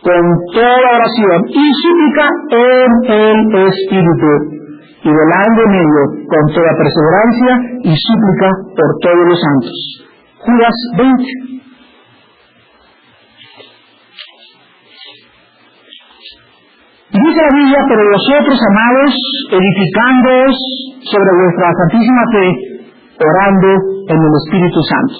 con toda oración y súplica en el Espíritu, y velando en ello con toda perseverancia y súplica por todos los santos. Judas 20. Y dice la Biblia, pero vosotros, amados, edificándoos sobre vuestra santísima fe, orando en el Espíritu Santo.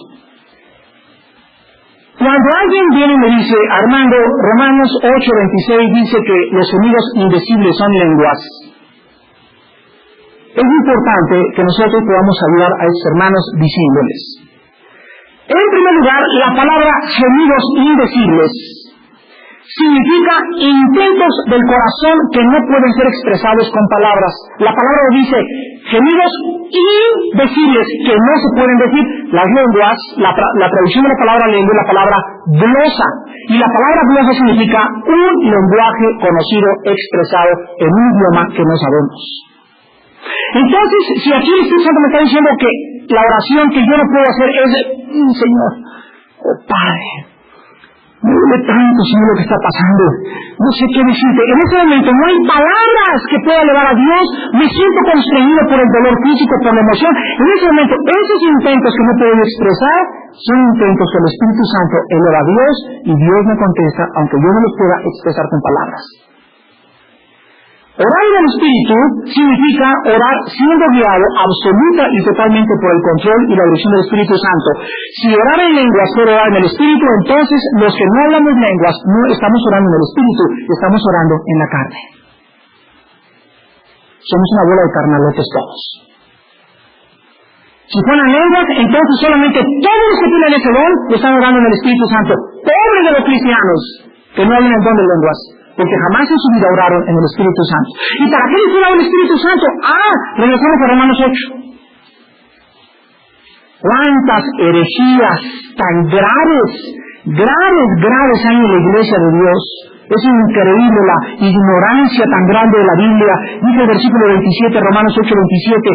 Cuando alguien viene y me dice, Armando, Romanos 8:26 dice que los sonidos indecibles son lenguas, es importante que nosotros podamos ayudar a estos hermanos diciéndoles. En primer lugar, la palabra gemidos indecibles significa intentos del corazón que no pueden ser expresados con palabras. La palabra dice gemidos indecibles que no se pueden decir. Las lenguas, la traducción de la palabra lengua es la palabra glosa. Y la palabra glosa significa un lenguaje conocido, expresado en un idioma que no sabemos. Entonces, si aquí el Espíritu Santo me está diciendo que la oración que yo no puedo hacer es Señor, oh Padre, me duele tanto, Señor, lo que está pasando, no sé qué decirte. En ese momento no hay palabras que pueda elevar a Dios, me siento constreñido por el dolor físico, por la emoción. En ese momento, esos intentos que no puedo expresar son intentos que el Espíritu Santo eleva a Dios y Dios me contesta, aunque yo no los pueda expresar con palabras. Orar en el Espíritu significa orar siendo guiado absoluta y totalmente por el control y la dirección del Espíritu Santo. Si orar en lenguas fuera orar en el Espíritu, entonces los que no hablamos lenguas no estamos orando en el Espíritu, estamos orando en la carne. Somos una bola de carnalotes todos. Si fueran lenguas, entonces solamente todos los que tienen ese don están orando en el Espíritu Santo. Pobres de los cristianos que no hablan el don de lenguas, porque jamás en su vida oraron en el Espíritu Santo. ¿Y para qué les oraba el Espíritu Santo? Regresamos a Romanos 8. ¿Cuántas herejías tan graves hay en la iglesia de Dios? Es increíble la ignorancia tan grande de la Biblia. Dice el versículo 27, Romanos 8:27,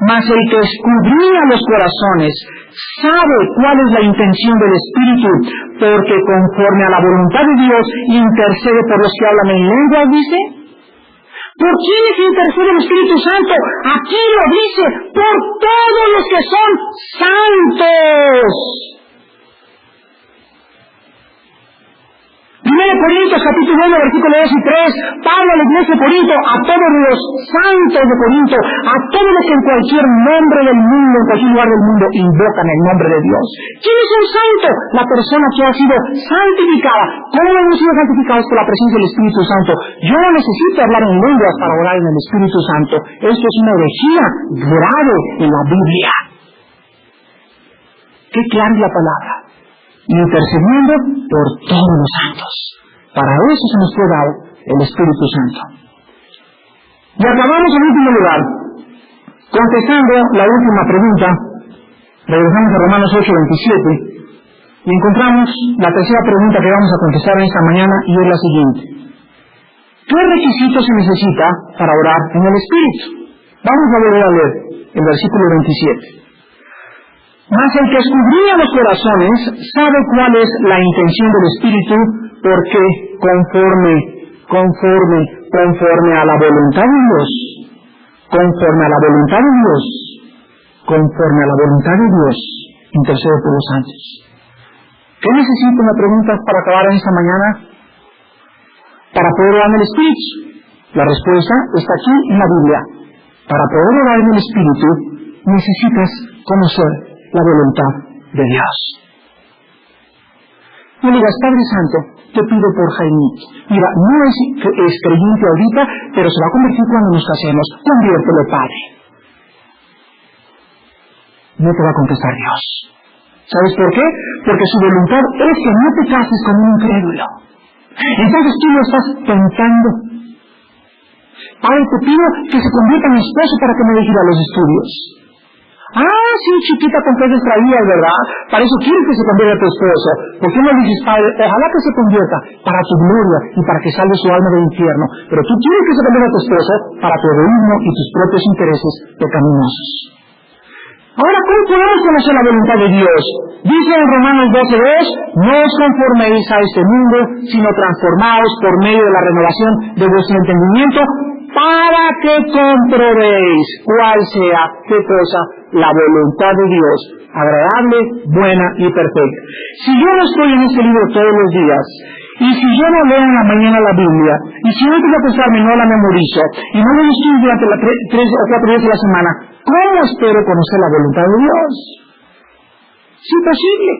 mas el que escudriña los corazones sabe cuál es la intención del Espíritu, porque conforme a la voluntad de Dios intercede por los que hablan en lenguas, dice. ¿Por quiénes intercede el Espíritu Santo? Aquí lo dice, por todos los que son santos. 1 Corintios capítulo 1 versículo 2 y 3, Pablo a la iglesia de Corinto, a todos los santos de Corinto, a todos los que en cualquier nombre del mundo, en cualquier lugar del mundo, invocan el nombre de Dios. ¿Quién es un santo? La persona que ha sido santificada. ¿Cómo hemos sido santificados por la presencia del Espíritu Santo? Yo no necesito hablar en lenguas para orar en el Espíritu Santo. Esto es una herejía grave en la Biblia. Qué clara es la palabra. Intercediendo por todos los santos. Para eso se nos fue dado el Espíritu Santo. Y acabamos en último lugar, contestando la última pregunta. Regresamos a Romanos 8:27 y encontramos la tercera pregunta que vamos a contestar en esta mañana, y es la siguiente: ¿qué requisitos se necesita para orar en el Espíritu? Vamos a volver a leer el versículo 27. Mas el que escudriña los corazones sabe cuál es la intención del Espíritu, porque conforme a la voluntad de Dios, conforme a la voluntad de Dios, conforme a la voluntad de Dios, intercede por los santos. ¿Qué necesito? Me preguntas para acabar en esta mañana. Para poder orar en el Espíritu. La respuesta está aquí en la Biblia. Para poder orar en el Espíritu, necesitas conocer la voluntad de Dios. No digas, Padre Santo, te pido por Jaimito. Mira, no es creyente ahorita, pero se va a convertir cuando nos casemos. Conviértelo, Padre. No te va a contestar Dios. ¿Sabes por qué? Porque su voluntad es que no te cases con un incrédulo. Entonces tú lo estás tentando. Padre, te pido que se convierta en mi esposo para que me deje ir a los estudios. Ah, sí, chiquita, con qué distraídas, ¿verdad? Para eso quieres que se convierta tu esposo. ¿Por qué no dices, Padre, ojalá que se convierta para tu gloria y para que salve su alma del infierno? Pero tú quieres que se convierta tu esposo para tu egoísmo y tus propios intereses pecaminosos. Ahora, ¿cómo podemos conocer la voluntad de Dios? Dice en Romanos 12:2, no os conforméis a este mundo, sino transformaos por medio de la renovación de vuestro entendimiento, para que comprobéis cuál sea, qué cosa, la voluntad de Dios, agradable, buena y perfecta. Si yo no estoy en este libro todos los días, y si yo no leo en la mañana la Biblia, y si antes de acostarme no la memorizo, y no la estudio durante las 3 o 4 días de la semana, ¿cómo espero conocer la voluntad de Dios? Es imposible.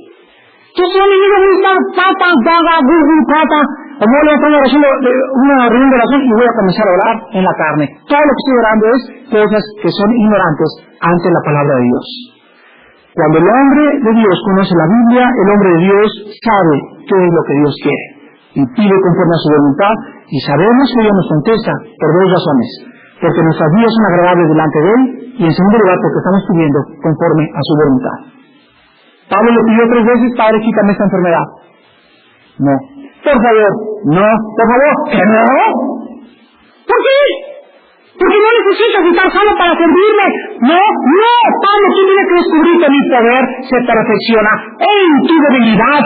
Entonces yo me digo, o voy a levantar una reunión de oración y voy a comenzar a orar en la carne. Todo lo que estoy orando es cosas que son ignorantes ante la palabra de Dios. Cuando el hombre de Dios conoce la Biblia, el hombre de Dios sabe qué es lo que Dios quiere y pide conforme a su voluntad, y sabemos que Dios nos contesta por 2 razones: porque nuestras vidas son agradables delante de Él, y en segundo lugar porque estamos pidiendo conforme a su voluntad. Pablo le pidió 3 veces, Padre, quítame esta enfermedad. No. Por favor, no. Por favor, que no. ¿Por qué? Porque no necesitas estar sano para servirme. No, Pablo, tú tienes que descubrir que mi poder se perfecciona en tu debilidad.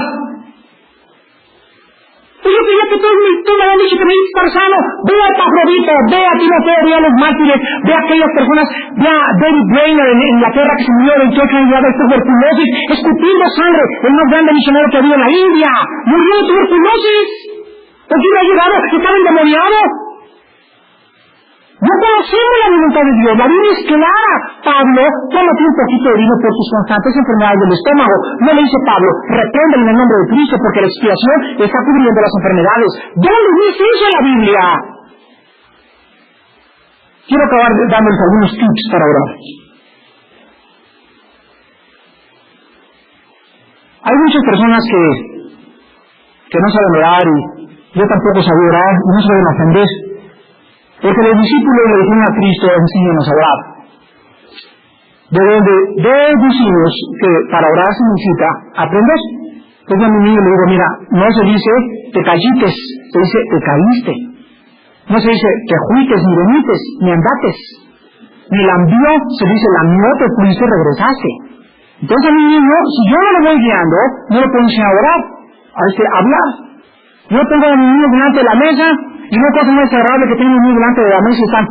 Pues yo quería que todos me habían dicho que me iba a estar sano. Ve a Epafrodito, ve a Timoteo, ve a los mártires, ve a aquellas personas, ve a David Brainerd en Inglaterra que se murió de 28 años de tuberculosis, escupiendo sangre, el más grande misionero que había en la India. Murió de tuberculosis. ¿Por qué no ha llegado? Estaba endemoniado. No conocemos la voluntad de Dios, la Biblia es clara. Pablo, tómate un poquito de vino por tus constantes enfermedades del estómago. No le dice Pablo, repréndelo en el nombre de Cristo, porque la expiación está cubriendo las enfermedades. ¿Dónde dice eso en la Biblia? Quiero acabar dándoles algunos tips para orar. Hay muchas personas que no saben orar, y yo tampoco sabía orar, y no saben ofender. Porque los discípulos le dijeron a Cristo, enséñanos a orar. De donde deducimos que para orar se necesita aprender. Entonces a mi niño le digo, mira, no se dice te callites, se dice te caíste. No se dice te juites, ni venites, ni andates. Ni lambió, se dice lambió, te fuiste, regresaste. Entonces a mi niño, si yo no lo voy guiando, no lo puedo enseñar a orar, a hablar. Yo tengo a mi niño delante de la mesa, y no cosa más agradable que tengo a mi niño delante de la mesa y están.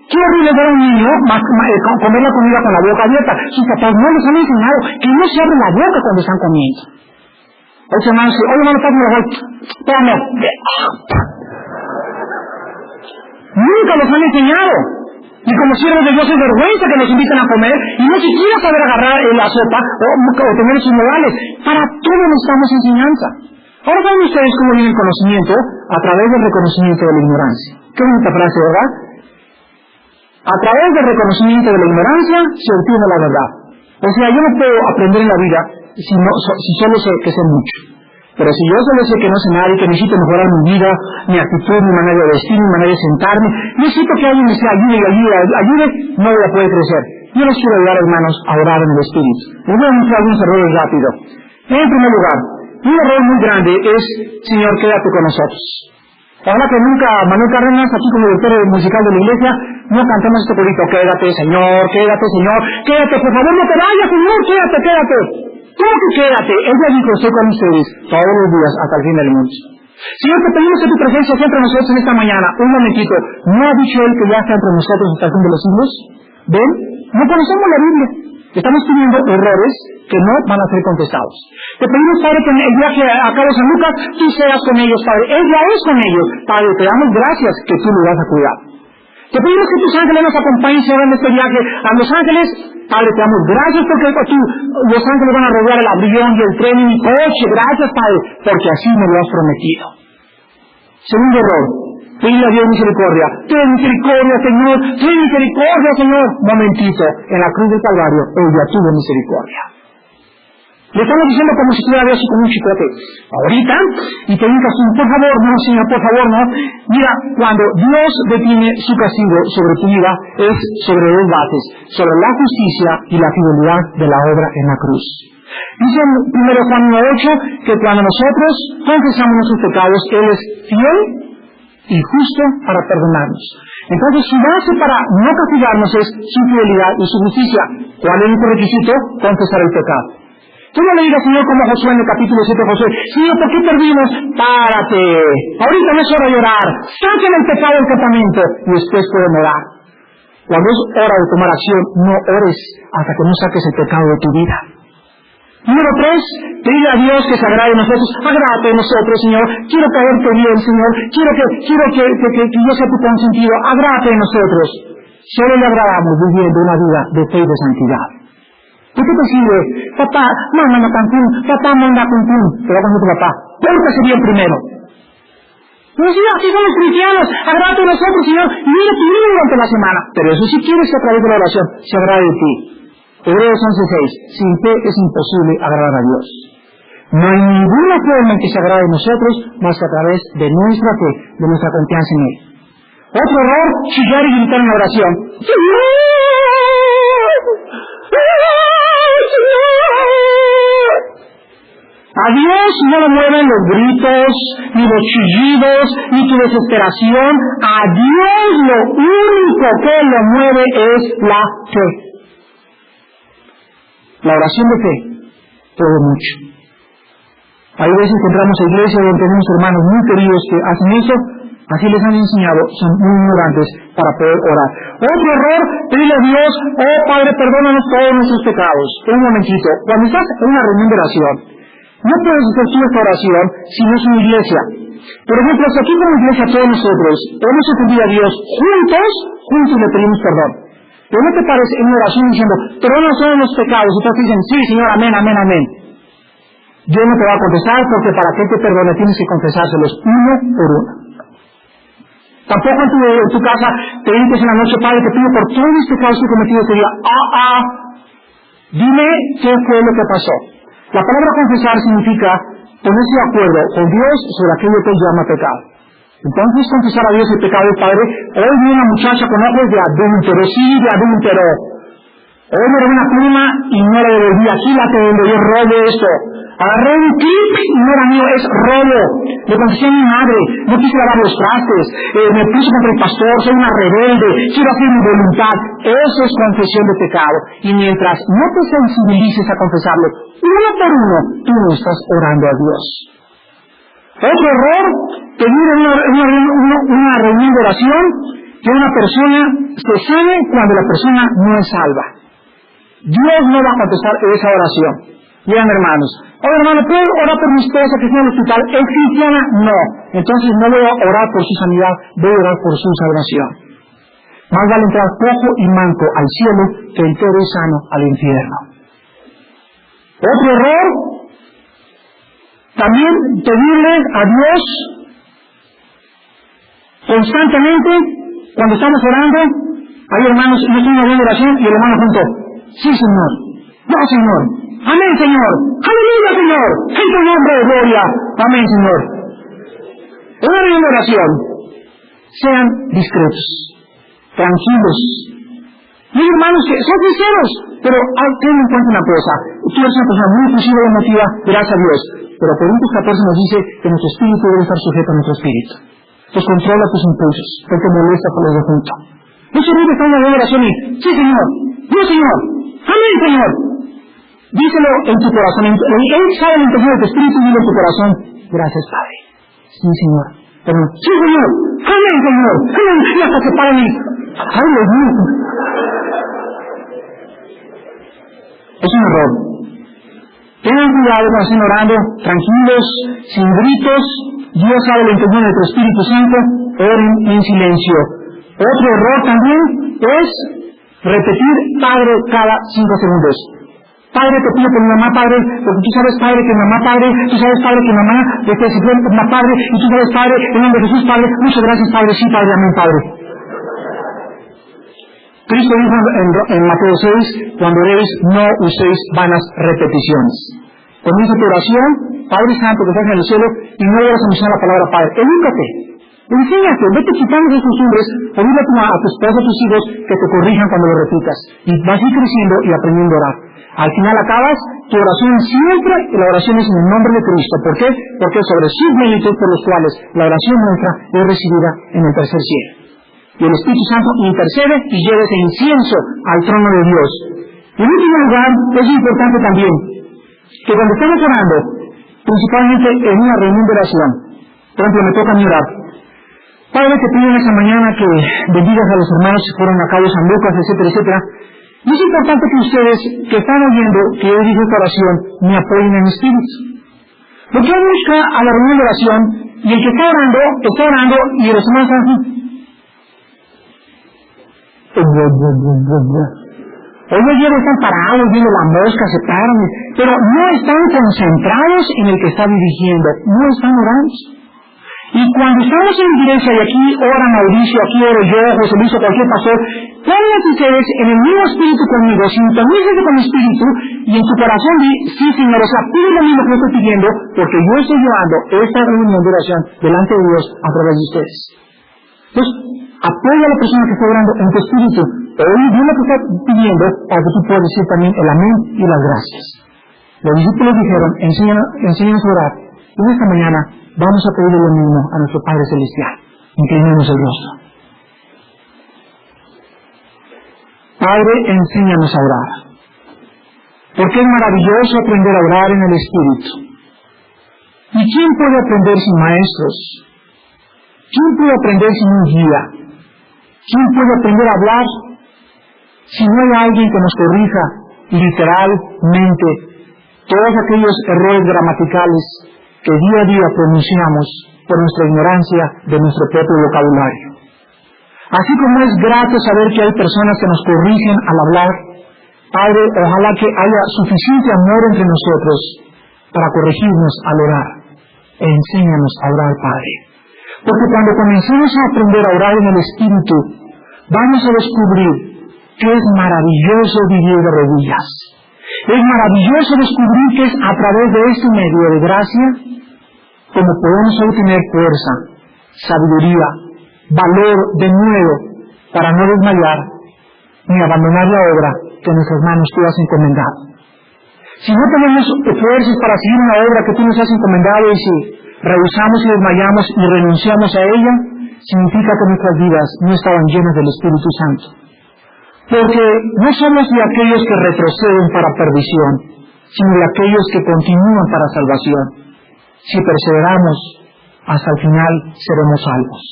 Qué horrible ver a un niño comer la comida con la boca abierta. Sus papás no les han enseñado que no se abre la boca cuando están comiendo. Oye, hermano, pásame la boca. Espérame. Nunca los han enseñado. Y como siervos de Dios es vergüenza que nos inviten a comer y no siquiera saber agarrar la sopa o tener sus modales. Para todo necesitamos enseñanza. Ahora saben ustedes cómo viene el conocimiento a través del reconocimiento de la ignorancia. Qué bonita frase, ¿verdad? A través del reconocimiento de la ignorancia se obtiene la verdad. O sea, yo no puedo aprender en la vida si solo sé que sé mucho. Pero si yo solo sé que no sé nada y que necesito mejorar mi vida, mi actitud, mi manera de vestir, mi manera de sentarme, necesito que alguien me ayude, no voy a poder crecer. Yo les quiero ayudar, hermanos, a orar en el Espíritu. Les voy a mostrar algunos errores rápido. En primer lugar, un error muy grande es, Señor, quédate con nosotros. Ojalá que nunca, Manuel Cárdenas, aquí como director musical de la iglesia, no cantemos este corito, quédate, Señor, quédate, por favor, no te vayas, Señor, quédate. ¿Cómo que quédate? Él ya dijo, estoy con ustedes todos los días hasta el fin del mundo. Señor, te pedimos que tu presencia sea entre nosotros en esta mañana. Un momentito, ¿no ha dicho Él que ya está entre nosotros hasta el fin de los siglos? ¿Ven? No conocemos la Biblia. Estamos pidiendo errores que no van a ser contestados. Te pedimos, Padre, que en el viaje a Cabo San Lucas, tú seas con ellos, Padre. Él ya es con ellos. Padre, te damos gracias que tú lo vas a cuidar. Te pedimos que tus ángeles nos acompañen, Señor, en este viaje. A los ángeles, Padre, te damos gracias porque los ángeles van a rodear el avión y el tren y mi coche. Gracias, Padre, porque así me lo has prometido. Segundo error, pedirle a Dios misericordia. Ten misericordia, Señor. Ten misericordia, Señor. Momentito, en la cruz del Calvario, Él ya tuvo misericordia. Le estamos diciendo como si estuviera Dios con un chicote. Ahorita, y te digas, por favor, no, Señor, por favor, no. Mira, cuando Dios detiene su castigo sobre tu vida, es sobre dos bases, sobre la justicia y la fidelidad de la obra en la cruz. Dice en 1 Juan 1:8 que cuando nosotros confesamos nuestros pecados, Él es fiel y justo para perdonarnos. Entonces, su base para no castigarnos es su fidelidad y su justicia. ¿Cuál es nuestro requisito? Confesar el pecado. Tú no le digas, Señor, como Josué en el capítulo 7 de Josué, Señor, ¿por qué perdimos? Párate, ahorita no es hora de llorar, saquen el pecado del campamento y después pueden orar. Cuando es hora de tomar acción, no ores hasta que no saques el pecado de tu vida. Número 3, pedirle a Dios que se agrade de nosotros. Agrádate de nosotros, Señor. Quiero caerte bien, Señor. Quiero que yo sea tu consentido. Agrádate de nosotros. Solo le agradamos viviendo una vida de fe y de santidad. ¿Por qué te sirve? Papá, mándame a Cancún. Papá, manda a Cancún. Te va a contar tu papá. Pórtase bien primero. No, Señor, aquí somos cristianos. Agrádate de nosotros, Señor. Mira tu vida durante la semana. Pero eso sí quieres que a través de la oración se agrade de ti. Hebreos 11:6. Sin fe es imposible agradar a Dios. No hay ninguna forma en que se agrade de nosotros más que a través de nuestra fe, de nuestra confianza en Él. Otro error, chillar y gritar en la oración. ¡Señor! A Dios no lo mueven los gritos, ni los chillidos, ni tu desesperación. A Dios lo único que lo mueve es la fe. La oración de fe puede mucho. Hay veces que entramos a iglesia donde tenemos hermanos muy queridos que hacen eso, así les han enseñado, son muy ignorantes para poder orar. Otro error, pedirle a Dios, oh Padre, perdónanos todos nuestros pecados. Un momentito, cuando estás en una reunión de oración, no puedes hacer tú esta oración si no es una iglesia. Por ejemplo, si aquí como iglesia todos nosotros hemos ofendido a Dios juntos le pedimos perdón. Pero no te pares en una oración diciendo, perdónanos todos los pecados, y todos dicen, sí, Señor, amén, amén, amén. Dios no te va a contestar porque para que te perdone tienes que confesárselos uno por uno. Tampoco en tu casa te dices en la noche, Padre, te pido por todos mis pecados que he cometido este día. Dime qué fue lo que pasó. La palabra confesar significa ponerse de acuerdo con Dios sobre aquello que Él llama pecado. Entonces confesar a Dios el pecado del Padre. Hoy vi una muchacha con ojos de adúltero, sí, de adúltero. Hoy me robé una pluma y no la devolví. Aquí la tengo, yo robo esto. Agarré un clip y no era mío, es robo. Le confesé a mi madre, no quise lavar los trastes, me puse contra el pastor, soy una rebelde, quiero hacer mi voluntad. Eso es confesión de pecado. Y mientras no te sensibilices a confesarlo, uno por uno, tú no estás orando a Dios. Otro error, pedir en una reunión de oración que una persona se sane cuando la persona no es salva. Dios no va a contestar esa oración. Miren, hermanos, oye hermano, ¿puedo orar por mi esposa que está en el hospital? ¿Es cristiana? No. Entonces no voy a orar por su sanidad, voy a orar por su salvación. Más vale entrar cojo y manco al cielo que entero y sano al infierno. Otro error, también pedirle a Dios constantemente, cuando estamos orando, hay hermanos, no estoy en una oración y el hermano junto, sí Señor, no Señor, amén Señor, aleluya Señor, en tu nombre de gloria, amén Señor. En una reunión de oración, sean discretos, tranquilos. Y hay hermanos que son sinceros, pero ten en cuenta una cosa, tú eres una persona muy efusiva y emotiva, gracias a Dios, pero Corintios 14 nos dice que nuestro espíritu debe estar sujeto a nuestro espíritu. Pues controla tus impulsos, no te molesta por los de junto. No se olvide estar en una oración y, sí Señor, no Señor, amén Señor. Díselo en tu corazón, Él sabe la intención de tu espíritu y de tu corazón. Gracias Padre. Sí, Señor. Perdón. Sí, Señor. Amén, Señor. Amén. Y hasta se paran y... ¡Ay, Dios mío! Es un error. Tengan cuidado cuando estén orando, tranquilos, sin gritos. Dios sabe la intención de nuestro Espíritu Santo. Oren en silencio. Otro error también es repetir Padre cada 5 segundos. Padre, te pido por mi mamá, Padre, porque tú sabes, Padre, que mi mamá, Padre, tú sabes, Padre, que mi mamá, si fue mamá, Padre, y tú sabes, Padre, en nombre de Jesús, Padre, muchas gracias, Padre, sí, Padre, amén, Padre. Cristo dijo en Mateo 6, cuando oréis, no uséis vanas repeticiones. Comienza tu oración, Padre Santo, que estás en el cielo, y no debes mencionar la palabra Padre. Edúcate, enséñate, vete quitando esas costumbres, o dile a tu esposa, a tus hijos, que te corrijan cuando lo repitas. Y vas a ir creciendo y aprendiendo a orar. Al final acabas tu oración siempre, y la oración es en el nombre de Cristo. ¿Por qué? Porque sobre sus méritos por los cuales la oración nuestra es recibida en el tercer cielo. Y el Espíritu Santo intercede y lleva ese incienso al trono de Dios. En último lugar, es importante también que cuando estamos orando, principalmente en una reunión de oración, por ejemplo, me toca a mí orar. Padre, te pido en esta mañana que bendigas a los hermanos que fueron a cabo San Lucas, etcétera, etcétera. Y es importante que ustedes, que están oyendo que yo digo esta oración, me apoyen en espíritu. Porque uno busca a la reunión de oración, y el que está orando, y los demás están así. Hoy no llevo, están parados, viendo la mosca, se paran, pero no están concentrados en el que está dirigiendo, no están orando. Y cuando estamos en iglesia, y aquí ora Mauricio, aquí oro yo, José Luis, cualquier pastor, pónganse ustedes en el mismo espíritu conmigo, sintonícense con mi espíritu, y en tu corazón di, sí, Señor, o sea, pide lo mismo que yo estoy pidiendo, porque yo estoy llevando esta reunión de oración delante de Dios a través de ustedes. Entonces, apoya a la persona que está orando en tu espíritu, oye bien lo que está pidiendo, para que tú puedas decir también el amén y las gracias. Los discípulos dijeron, enséñanos a orar, y en esta mañana vamos a pedirle lo mismo a nuestro Padre Celestial. Inclinemos el rostro. Padre, enséñanos a orar. Porque es maravilloso aprender a orar en el Espíritu. ¿Y quién puede aprender sin maestros? ¿Quién puede aprender sin un guía? ¿Quién puede aprender a hablar si no hay alguien que nos corrija literalmente todos aquellos errores gramaticales que día a día pronunciamos por nuestra ignorancia de nuestro propio vocabulario? Así como es grato saber que hay personas que nos corrigen al hablar, Padre, ojalá que haya suficiente amor entre nosotros para corregirnos al orar. Enséñanos a orar, Padre. Porque cuando comencemos a aprender a orar en el Espíritu, vamos a descubrir que es maravilloso vivir de rodillas. Es maravilloso descubrir que es a través de este medio de gracia como podemos obtener fuerza, sabiduría, valor de nuevo para no desmayar ni abandonar la obra que nuestras manos tú has encomendado. Si no tenemos fuerzas para seguir una obra que tú nos has encomendado y si rehusamos y desmayamos y renunciamos a ella, significa que nuestras vidas no estaban llenas del Espíritu Santo. Porque no somos de aquellos que retroceden para perdición, sino de aquellos que continúan para salvación. Si perseveramos, hasta el final seremos salvos.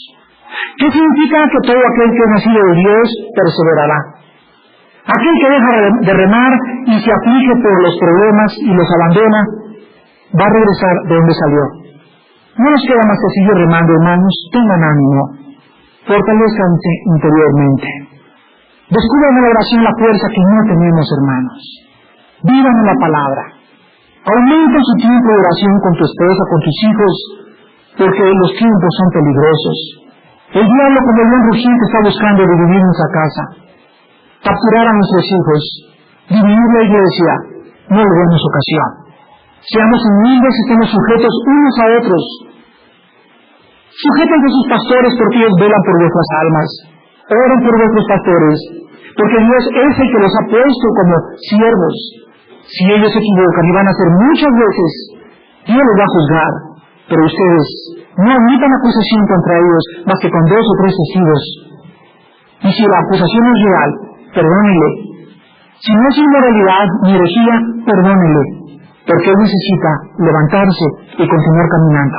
¿Qué significa que todo aquel que es nacido de Dios perseverará? Aquel que deja de remar y se aflige por los problemas y los abandona, va a regresar de donde salió. No nos queda más que seguir remando, hermanos. Tengan ánimo, fortalezcanse interiormente. Descubran en la oración la fuerza que no tenemos, hermanos. Vivan en la palabra. Aumenten su tiempo de oración con tu esposa, con tus hijos, porque los tiempos son peligrosos. El diablo, como león rugiente, está buscando dividir nuestra casa, capturar a nuestros hijos, dividir la iglesia. No le demos ocasión. Seamos humildes y estemos sujetos unos a otros. Sujeten a sus pastores porque ellos velan por vuestras almas. Oren por vuestros pastores, porque Dios es el que los ha puesto como siervos. Si ellos se equivocan y van a hacer muchas veces, Dios los va a juzgar, pero ustedes no admitan acusación contra ellos más que con 2 o 3 testigos. Y si la acusación es real, perdónenle. Si no es inmoralidad ni herejía, perdónenle, porque él necesita levantarse y continuar caminando.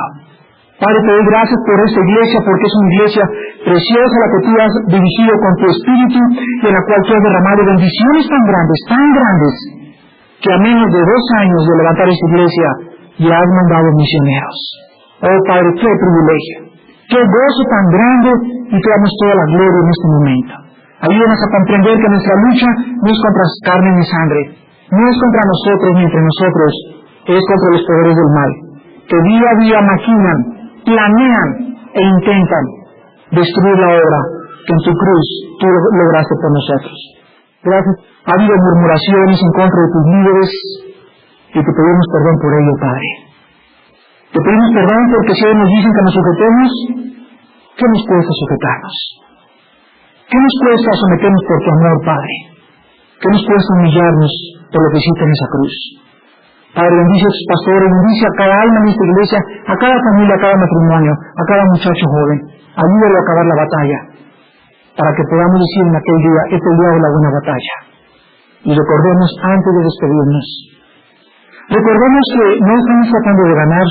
Padre, te doy gracias por esta iglesia, porque es una iglesia preciosa la que tú has dirigido con tu espíritu y en la cual tú has derramado bendiciones tan grandes, que a menos de 2 años de levantar esta iglesia ya has mandado misioneros. Oh Padre, qué privilegio, qué gozo tan grande, y te damos toda la gloria en este momento. Ayúdanos a comprender que nuestra lucha no es contra carne ni sangre, no es contra nosotros ni entre nosotros, es contra los poderes del mal, que día a día maquinan, planean e intentan destruir la obra que en tu cruz tú lograste por nosotros. Gracias. Ha habido murmuraciones en contra de tus líderes y te pedimos perdón por ello, Padre. Te pedimos perdón porque si ellos nos dicen que nos sujetemos, ¿qué nos cuesta sujetarnos? ¿Qué nos cuesta someternos por tu amor, Padre? ¿Qué nos cuesta humillarnos por lo que hiciste en esa cruz? Padre, bendice a tus pastores, bendice a cada alma en esta iglesia, a cada familia, a cada matrimonio, a cada muchacho joven. Ayúdalo a acabar la batalla, para que podamos decir en aquel día, este es el día de la buena batalla. Y recordemos antes de despedirnos, recordemos que no estamos tratando de ganar,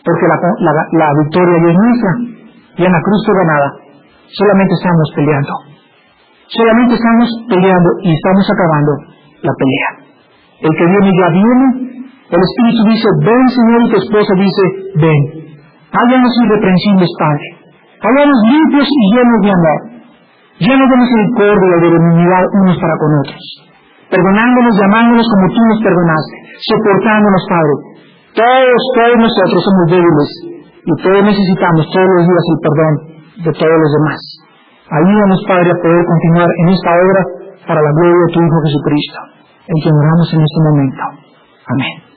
porque la victoria ya es nuestra, y en la cruz fue ganada. Solamente estamos peleando y estamos acabando la pelea. El que viene ya viene. El Espíritu dice, ven Señor, y tu esposa dice, ven. Háganos irreprensibles, Padre. Háganos limpios y llenos de amor, llenos de misericordia y de benignidad unos para con otros, perdonándonos y amándonos como tú nos perdonaste, soportándonos, Padre. Todos nosotros somos débiles y todos necesitamos todos los días el perdón de todos los demás. Ayúdanos, Padre, a poder continuar en esta obra para la gloria de tu Hijo Jesucristo, en quien oramos en este momento. Amén.